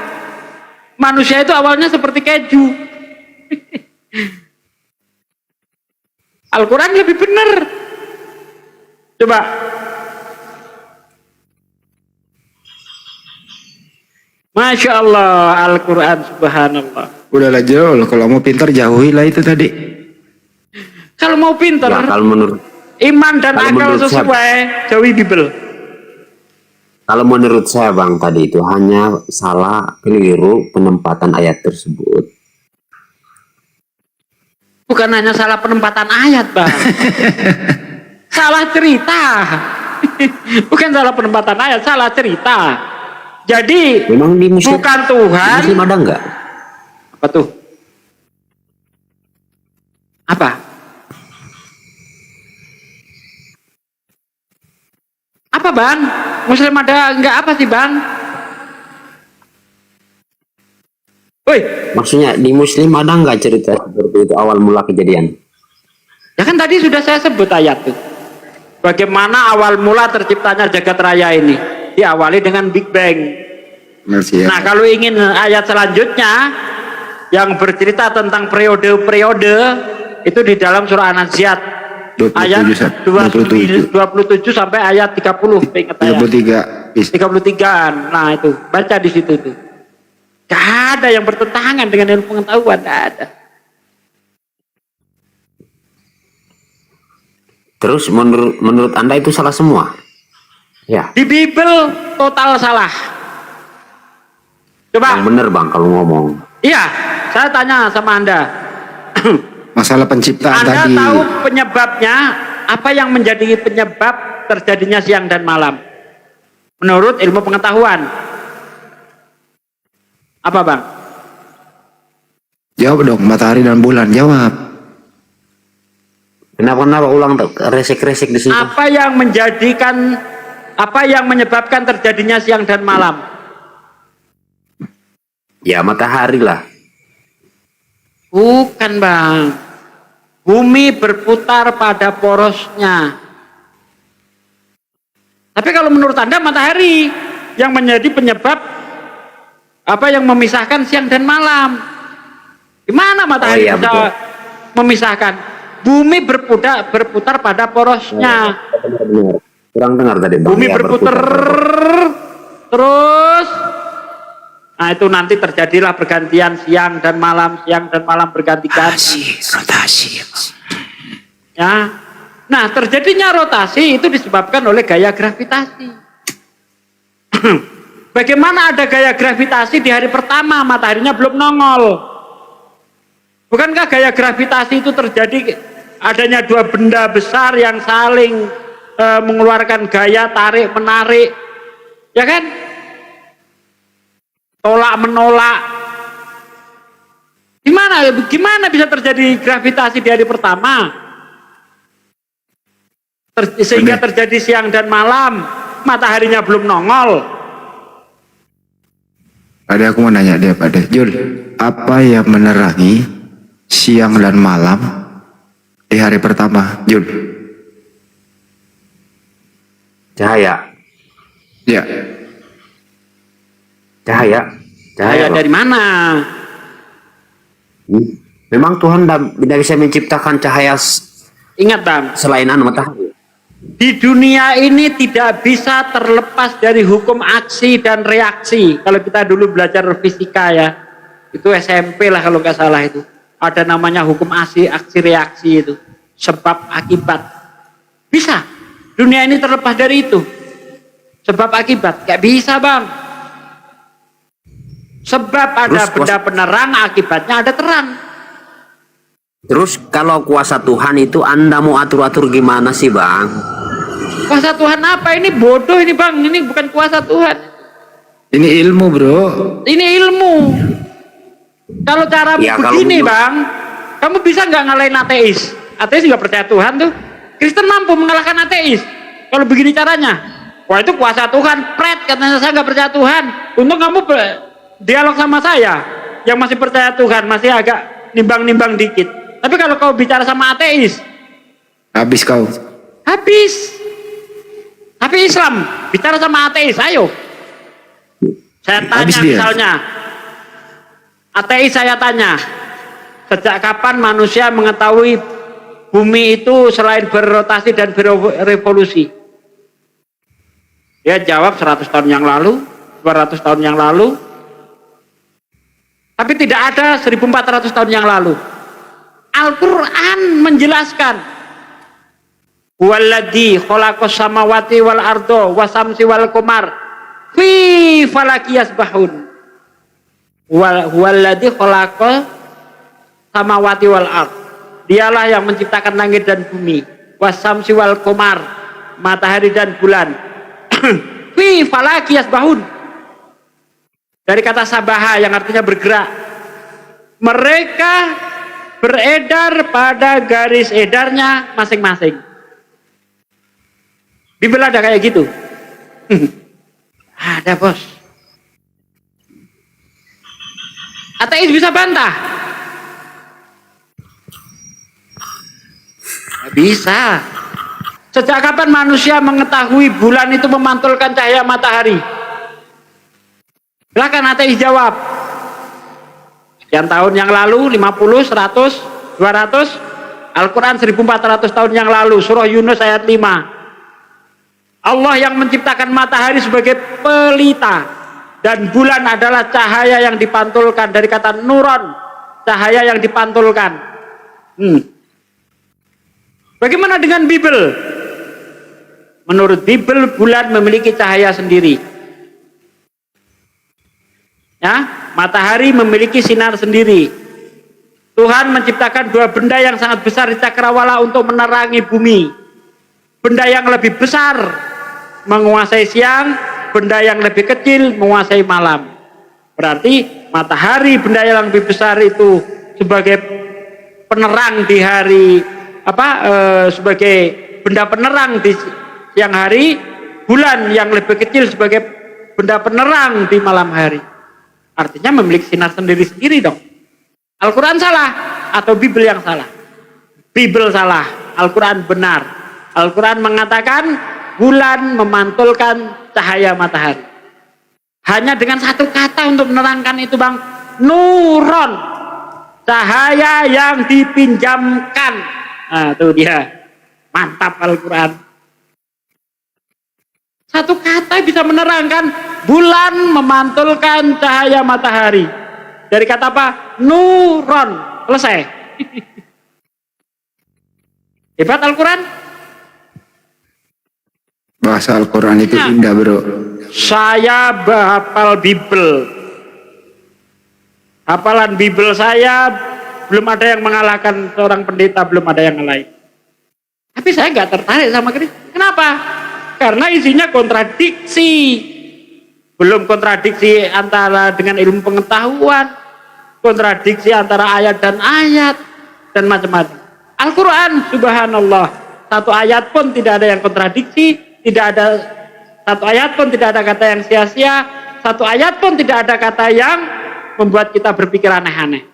manusia itu awalnya seperti keju? Al-Quran lebih benar. Coba Masya Allah, Al-Quran, subhanallah. Udahlah Jol, kalau mau pintar jauhilah itu tadi. Kalau mau pinter, Ya, kalau menurut iman dan kalau akal menurut saya- sesuai, jauhi Bible. Kalau menurut saya Bang tadi itu hanya salah keliru penempatan ayat tersebut. Bukan hanya salah penempatan ayat, Bang. Salah cerita. Bukan salah penempatan ayat, salah cerita. Jadi Memang di muslim, bukan di Tuhan. muslim ada nggak? Apa tuh? Apa? Apa, Bang? Muslim ada enggak apa sih, Bang? Woi, Maksudnya di muslim ada nggak cerita seperti itu awal mula kejadian? ya kan tadi sudah saya sebut ayat tuh. Bagaimana awal mula terciptanya jagat raya ini? Diawali dengan Big Bang. Merci ya. Nah, kalau ingin ayat selanjutnya yang bercerita tentang periode-periode itu di dalam surah An-Naziat 27, ayat 27. 27 sampai ayat 30, ingat ayat 33. 33. Nah, itu baca di situ tuh. Gak ada yang bertentangan dengan ilmu pengetahuan, gak ada. Terus menurut Anda itu salah semua? Ya, Di Bible total salah. Coba, yang bener Bang kalau ngomong. iya, saya tanya sama Anda. Masalah penciptaan Anda tadi. tahu penyebabnya, apa yang menjadi penyebab terjadinya siang dan malam? Menurut ilmu pengetahuan. Apa, Bang? Jawab dong, matahari dan bulan, jawab. Kenapa ulang resek-resek di sini? Apa yang menyebabkan terjadinya siang dan malam? Ya matahari lah. Bukan, Bang. Bumi berputar pada porosnya. Tapi kalau menurut Anda matahari yang menjadi penyebab apa yang memisahkan siang dan malam? Gimana matahari Oh, iya, bisa betul. memisahkan? Bumi berputar pada porosnya. Benar. Kurang dengar tadi Bang. Bumi Ya, berputar terus. Nah, itu nanti terjadilah pergantian siang dan malam berganti-ganti. Rotasi. Ya. Nah, terjadinya rotasi itu disebabkan oleh gaya gravitasi. Bagaimana ada gaya gravitasi di hari pertama mataharinya belum nongol? Bukankah gaya gravitasi itu terjadi adanya dua benda besar yang saling mengeluarkan gaya tarik menarik, ya kan? Tolak menolak. Gimana bisa terjadi gravitasi di hari pertama? Sehingga terjadi siang dan malam, mataharinya belum nongol. Ada aku mau nanya dia pada Jul, apa yang menerangi siang dan malam di hari pertama, Jul? Cahaya. Ya, Cahaya Cahaya Bang. dari mana? Memang Tuhan tidak bisa menciptakan cahaya Ingat, Bang, selain matahari. di dunia ini tidak bisa terlepas dari hukum aksi dan reaksi. Kalau kita dulu belajar fisika ya, itu SMP lah kalau nggak salah itu. Ada namanya hukum aksi reaksi itu. Sebab akibat. Bisa. Dunia ini terlepas dari itu. Sebab akibat. Nggak bisa, Bang. Sebab ada Terus, benda penerang, akibatnya ada terang. Terus kalau kuasa Tuhan itu Anda mau atur-atur gimana sih Bang? Kuasa Tuhan apa? Ini bodoh ini, Bang. Ini bukan kuasa Tuhan. ini ilmu bro. Ini ilmu. Kalau caramu Ya, kalau begini, menurut- Bang, kamu bisa nggak ngalahin ateis? Ateis nggak percaya Tuhan tuh. Kristen mampu mengalahkan ateis. Kalau begini caranya. Wah, itu kuasa Tuhan. Pret, katanya saya nggak percaya Tuhan. Untung kamu dialog sama saya yang masih percaya Tuhan, masih agak nimbang-nimbang dikit. Tapi kalau kau bicara sama ateis, Habis kau. habis. Tapi Islam bicara sama ateis, ayo. Saya Habis tanya dia. misalnya, ateis saya tanya, sejak kapan manusia mengetahui bumi itu selain berrotasi dan berevolusi? Dia jawab 100 tahun yang lalu, 200 tahun yang lalu, Tapi tidak ada 1400 tahun yang lalu. Al-Quran menjelaskan, Walladzi khalaqas samawati wal ardo wasamsi wal qamar fi falaki yasbahun. Walladzi khalaqas samawati wal ard. Dialah yang menciptakan langit dan bumi. Wasamsi wal qamar, matahari dan bulan. Fi falaki yasbahun. Dari kata sabaha yang artinya bergerak. Mereka beredar pada garis edarnya masing-masing. Bibel ada kayak gitu? Ada, bos. Ateis bisa bantah? Nggak bisa. Sejak kapan manusia mengetahui bulan itu memantulkan cahaya matahari? Silakan ateis jawab. Sekian tahun yang lalu, 50, 100, 200, Al-Quran 1400 tahun yang lalu, surah Yunus ayat 5. Allah yang menciptakan matahari sebagai pelita, dan bulan adalah cahaya yang dipantulkan, dari kata nuron, cahaya yang dipantulkan. Bagaimana dengan Bibel? Menurut Bibel, bulan memiliki cahaya sendiri. Ya, matahari memiliki sinar sendiri. Tuhan menciptakan dua benda yang sangat besar di cakrawala untuk menerangi bumi. Benda yang lebih besar menguasai siang, benda yang lebih kecil menguasai malam. Berarti matahari, benda yang lebih besar itu sebagai penerang di hari sebagai benda penerang di siang hari, bulan yang lebih kecil sebagai benda penerang di malam hari. Artinya memiliki sinar sendiri-sendiri dong. Al-Quran salah atau Bibel yang salah? Bibel salah, Al-Quran benar. Al-Quran mengatakan bulan memantulkan cahaya matahari. Hanya dengan satu kata untuk menerangkan itu, Bang. Nuron, cahaya yang dipinjamkan. Nah, itu dia. Mantap Al-Quran. Satu kata bisa menerangkan bulan memantulkan cahaya matahari. Dari kata apa? Nuron. Selesai. Hebat Al-Quran. Bahasa Al-Quran itu indah, bro. Saya hafal Bibel. Hafalan Bibel saya belum ada yang mengalahkan seorang pendeta, belum ada yang lain. Tapi saya nggak tertarik sama Kristus. Kenapa? Karena isinya kontradiksi. Belum kontradiksi antara dengan ilmu pengetahuan, kontradiksi antara ayat dan ayat, dan macam-macam. Al-Quran, subhanallah, satu ayat pun tidak ada yang kontradiksi, tidak ada satu ayat pun tidak ada kata yang sia-sia, satu ayat pun tidak ada kata yang membuat kita berpikir aneh-aneh,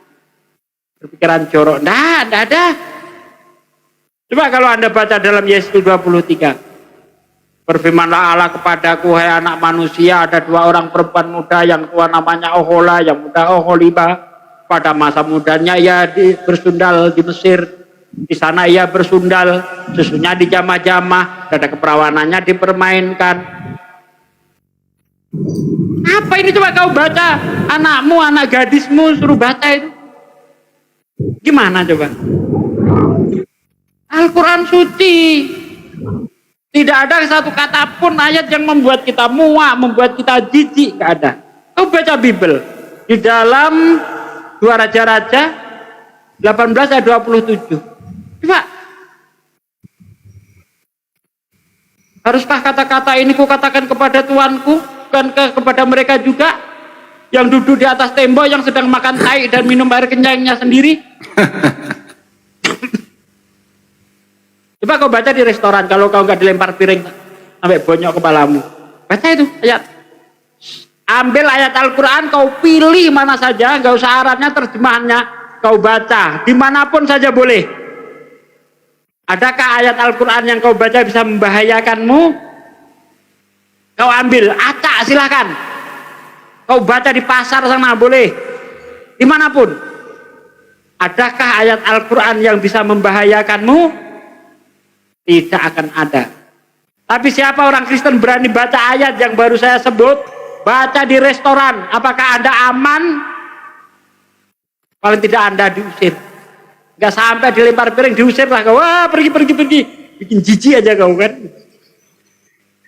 berpikiran jorok. Tidak ada. Coba kalau Anda baca dalam Yesus 23. Berfirmanlah Allah kepadaku, hai anak manusia, ada dua orang perempuan muda, yang tua namanya Ohola, yang muda Oholiba. Pada masa mudanya ia bersundal di Mesir. Di sana ia bersundal, susunya dijamah-jamah, dada keperawanannya dipermainkan. Apa ini? Coba kau baca, anakmu, anak gadismu suruh baca itu. Gimana coba? Al-Quran suci. Tidak ada satu kata pun ayat yang membuat kita muak, membuat kita jijik, nggak ada. Kau baca Bibel di dalam 2 Raja-Raja 18 ayat 27. Coba. Haruskah kata-kata ini ku katakan kepada tuanku, bukan kepada mereka juga yang duduk di atas tembok, yang sedang makan tai dan minum air kenyangnya sendiri? Coba kau baca di restoran, kalau kau nggak dilempar piring sampai bonyok kepalamu. Baca itu ayat. Ambil ayat Al-Quran, kau pilih mana saja, nggak usah Arabnya, terjemahannya, kau baca dimanapun saja boleh. Adakah ayat Al-Quran yang kau baca bisa membahayakanmu? Kau ambil, acak silahkan. Kau baca di pasar sana boleh, dimanapun. Adakah ayat Al-Quran yang bisa membahayakanmu? Tidak akan ada. Tapi siapa orang Kristen berani baca ayat yang baru saya sebut? Baca di restoran, apakah Anda aman? Paling tidak Anda diusir. Nggak sampai dilempar piring, diusir lah kau. Wah, pergi. Bikin jijik aja kau kan.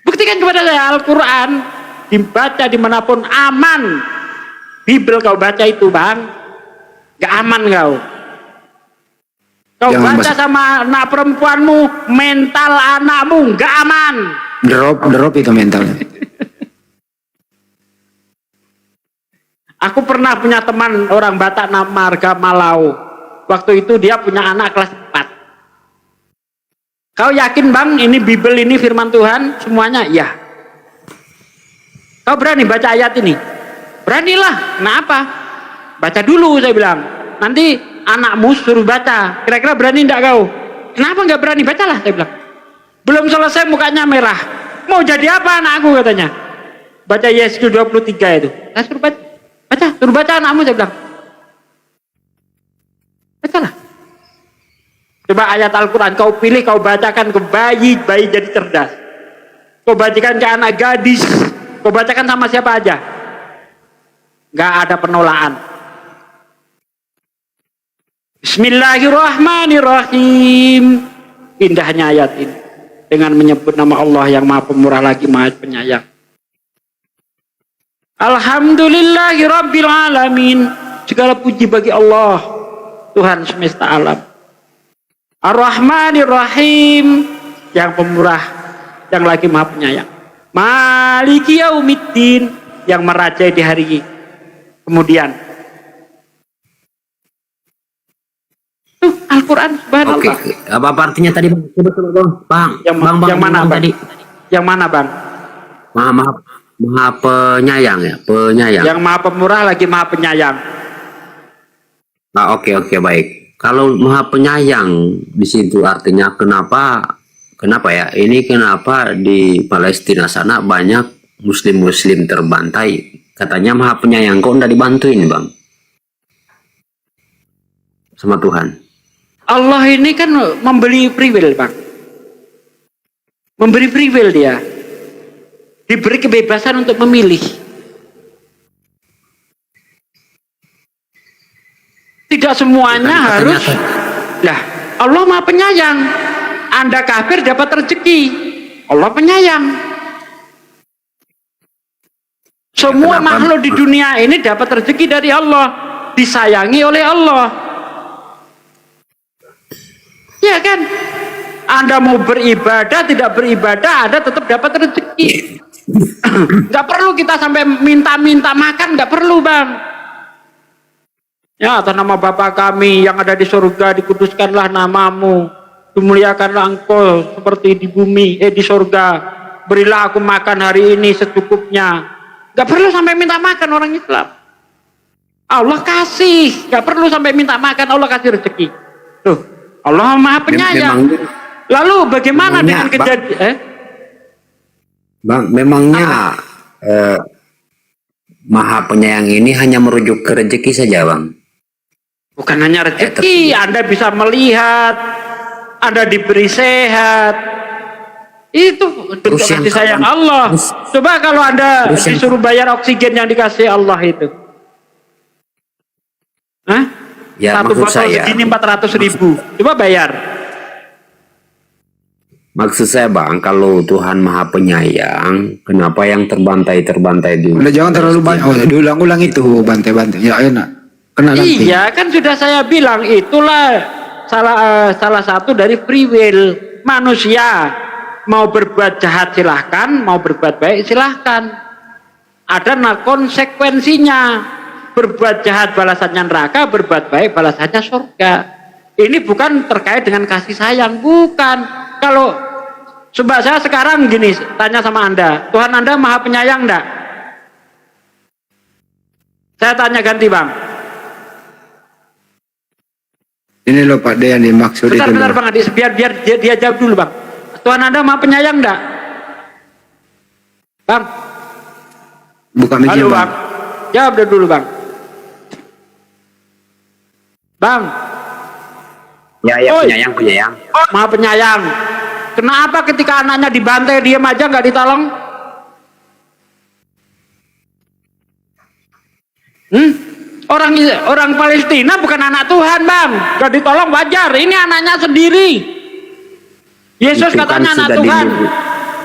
Buktikan kepada saya Al-Quran. Dibaca dimanapun aman. Bibel kau baca itu bang. Nggak aman kau. Kau Jangan baca sama anak perempuanmu, mental anakmu nggak aman. Drop itu mentalnya. Aku pernah punya teman orang Batak marga Malau. Waktu itu dia punya anak kelas 4. Kau yakin bang ini Bible ini firman Tuhan semuanya? Ya. Kau berani baca ayat ini? Beranilah. Kenapa? Baca dulu saya bilang. Nanti anakmu suruh baca. Kira-kira berani enggak kau? Kenapa enggak berani? Bacalah saya bilang. Belum selesai mukanya merah. Mau jadi apa anakku katanya? Baca Yeskiel 23 itu. Saya suruh baca. Suruh baca anakmu saya bilang. Bacalah. Coba ayat Al-Quran kau pilih, kau bacakan ke bayi jadi cerdas. Kau bacakan ke anak gadis. Kau bacakan sama siapa aja. Nggak ada penolakan. Bismillahirrahmanirrahim. Indahnya ayat ini. Dengan menyebut nama Allah yang maha pemurah lagi maha penyayang. Alhamdulillahirabbil alamin. Segala puji bagi Allah, Tuhan semesta alam. Ar-Rahmanir-Rahim, yang pemurah, yang lagi maha penyayang. Maliki yaumiddin, yang merajai di hari kemudian. Tuh Al-Quran subhanallah. Oke. Apa artinya tadi bang? Coba bang. Yang mana bang? Tadi. Yang mana bang? Maha penyayang ya, penyayang. Yang maha pemurah lagi maha penyayang. Nah, oke baik. Kalau maha penyayang di situ artinya kenapa ya? Ini kenapa di Palestina sana banyak muslim terbantai? Katanya maha penyayang, kok enggak dibantuin bang? Sama Tuhan. Allah ini kan memberi free will bang. Memberi free will dia. Diberi kebebasan untuk memilih. Tidak semuanya harus. Lah, Allah maha penyayang. Anda kafir dapat rezeki. Allah penyayang. Semua makhluk di dunia ini dapat rezeki dari Allah. Disayangi oleh Allah. Ya kan? Anda mau beribadah, tidak beribadah, Anda tetap dapat rezeki. Nggak perlu kita sampai minta-minta makan, nggak perlu bang. Ya, atas nama Bapa kami yang ada di surga, dikuduskanlah namamu, dimuliakanlah engkau seperti di bumi, di surga. Berilah aku makan hari ini secukupnya. Gak perlu sampai minta makan orang Islam. Allah kasih, gak perlu sampai minta makan, Allah kasih rezeki. Tuh, Allah maha penyayang. Lalu bagaimana dengan kejadian? Bang, memangnya maha penyayang ini hanya merujuk ke rezeki saja bang? Bukan hanya rezeki, Anda bisa melihat, Anda diberi sehat. Itu bentuk kasih sayang Allah. Coba kalau Anda disuruh bayar oksigen yang dikasih Allah itu. Hah? Ya, satu botol segini 400.000. Coba bayar. Maksud saya bang, kalau Tuhan maha penyayang, kenapa yang terbantai dulu? Udah jangan terlalu banyak. Oh, diulang-ulang itu bantai-bantai. Ya enak. Kena nanti. Iya kan sudah saya bilang itulah salah satu dari free will manusia. Mau berbuat jahat silahkan, mau berbuat baik silahkan. Ada konsekuensinya. Berbuat jahat balasannya neraka, berbuat baik balasannya surga. Ini bukan terkait dengan kasih sayang, bukan. Kalau coba saya sekarang gini tanya sama Anda, Tuhan Anda maha penyayang enggak? Saya tanya ganti bang. Ini loh Pak D yang dimaksud itu. Bentar Bang Adi, biar dia jawab dulu Bang. Tuhan Anda maha penyayang enggak? Bang. Bukan mikir Halo Bang. Bang. Jawab dulu Bang. Bang. Ya penyayang. Maha penyayang. Kenapa ketika anaknya dibantai diam aja nggak ditolong? Orang Palestina bukan anak Tuhan, Bang. Gak ditolong wajar. Ini anaknya sendiri. Yesus Itu kan katanya anak sudah Tuhan.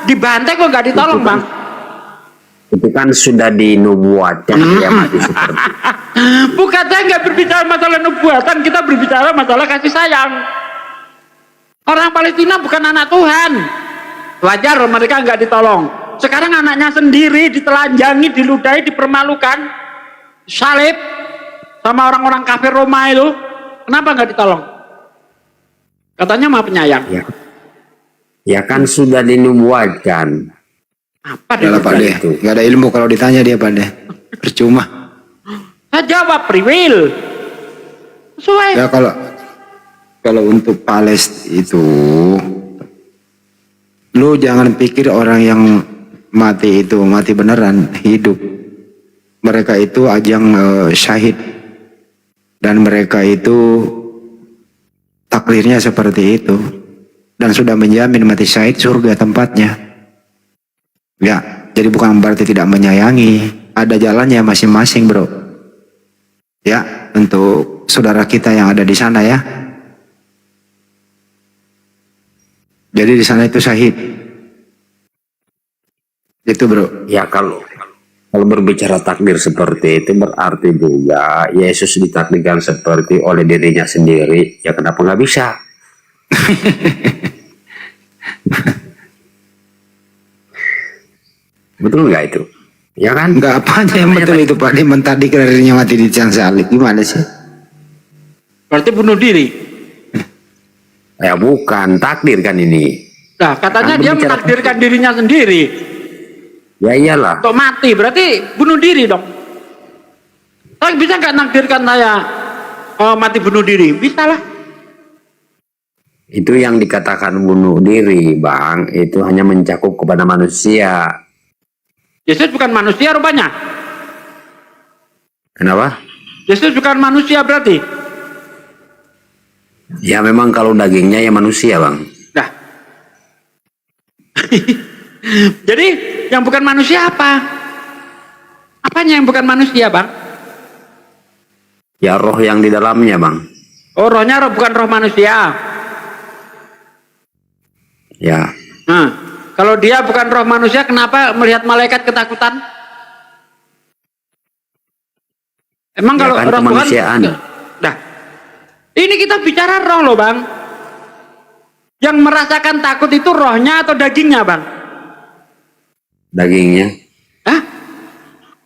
Dibantai kok gak ditolong, Itu kan- Bang. Itu kan sudah dinubuatkan dia mati seperti Bukan, saya nggak berbicara masalah nubuatan, kita berbicara masalah kasih sayang. Orang Palestina bukan anak Tuhan. Wajar mereka nggak ditolong. Sekarang anaknya sendiri ditelanjangi, diludahi, dipermalukan, salib sama orang-orang kafir Roma itu. Kenapa nggak ditolong? Katanya Maha Penyayang. ya. Ya kan sudah dinubuatkan. Apa Udah lah Pak dia? deh, itu. nggak ada ilmu kalau ditanya dia Pak deh. Percuma. Saya jawab free will. Sesuai. Ya kalau untuk Palestina itu, lu jangan pikir orang yang mati itu mati beneran, hidup. Mereka itu ajang syahid, dan mereka itu takdirnya seperti itu, dan sudah menjamin mati syahid surga tempatnya. Ya, jadi bukan berarti tidak menyayangi, ada jalannya masing-masing bro. Ya, untuk saudara kita yang ada di sana ya. Jadi di sana itu syahid. Itu bro. Ya kalau berbicara takdir seperti itu berarti juga Yesus ditakdirkan seperti oleh dirinya sendiri. Ya kenapa nggak bisa? Betul nggak itu? Ya kan? Enggak apanya yang betul itu Pak. Dia mentadi dirinya mati di tiang salib. Gimana sih? Berarti bunuh diri. Ya bukan takdir kan ini. Nah, katanya Kan dia berbicara- menakdirkan dirinya sendiri Ya iyalah. untuk mati. Berarti bunuh diri dong. Saya bisa nggak nakdirkan saya mati bunuh diri? Bisa lah. Itu yang dikatakan bunuh diri, Bang. Itu hanya mencakup kepada manusia. Yesus bukan manusia rupanya. Kenapa? Yesus bukan manusia berarti. Ya memang kalau dagingnya ya manusia, Bang. Nah. Jadi yang bukan manusia apa? Apanya yang bukan manusia, Bang? Ya roh yang di dalamnya, Bang. Oh, rohnya bukan roh manusia. Ya. Nah, kalau dia bukan roh manusia, kenapa melihat malaikat ketakutan? Emang Ya kalau kan roh Tuhan? kemanusiaan. Nah, ini kita bicara roh loh, Bang. Yang merasakan takut itu rohnya atau dagingnya, Bang? Dagingnya. Hah?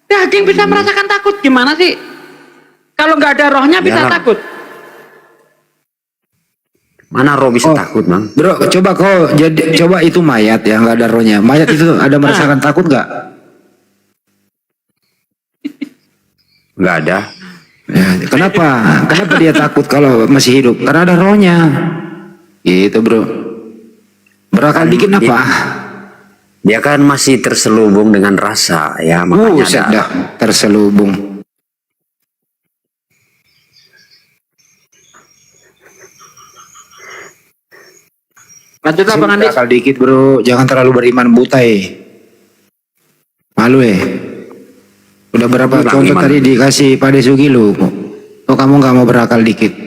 Daging bisa merasakan takut, gimana sih? Kalau nggak ada rohnya bisa Ya. takut. Mana roh bisa Oh. takut, Bang? Bro, coba itu mayat ya, nggak ada rohnya. Mayat itu ada merasakan takut nggak? Nggak ada. Ya, kenapa? Kenapa dia takut kalau masih hidup? Karena ada rohnya. Gitu bro. Berakal dikit apa? Dia kan masih terselubung dengan rasa, ya makanya Buset ada. dah, terselubung. Lanjutlah Bang Andi. Berakal dikit bro, jangan terlalu beriman buta Malu Udah berapa Bang contoh Iman. tadi dikasih Pak Desugi lu. Kok kamu nggak mau berakal dikit?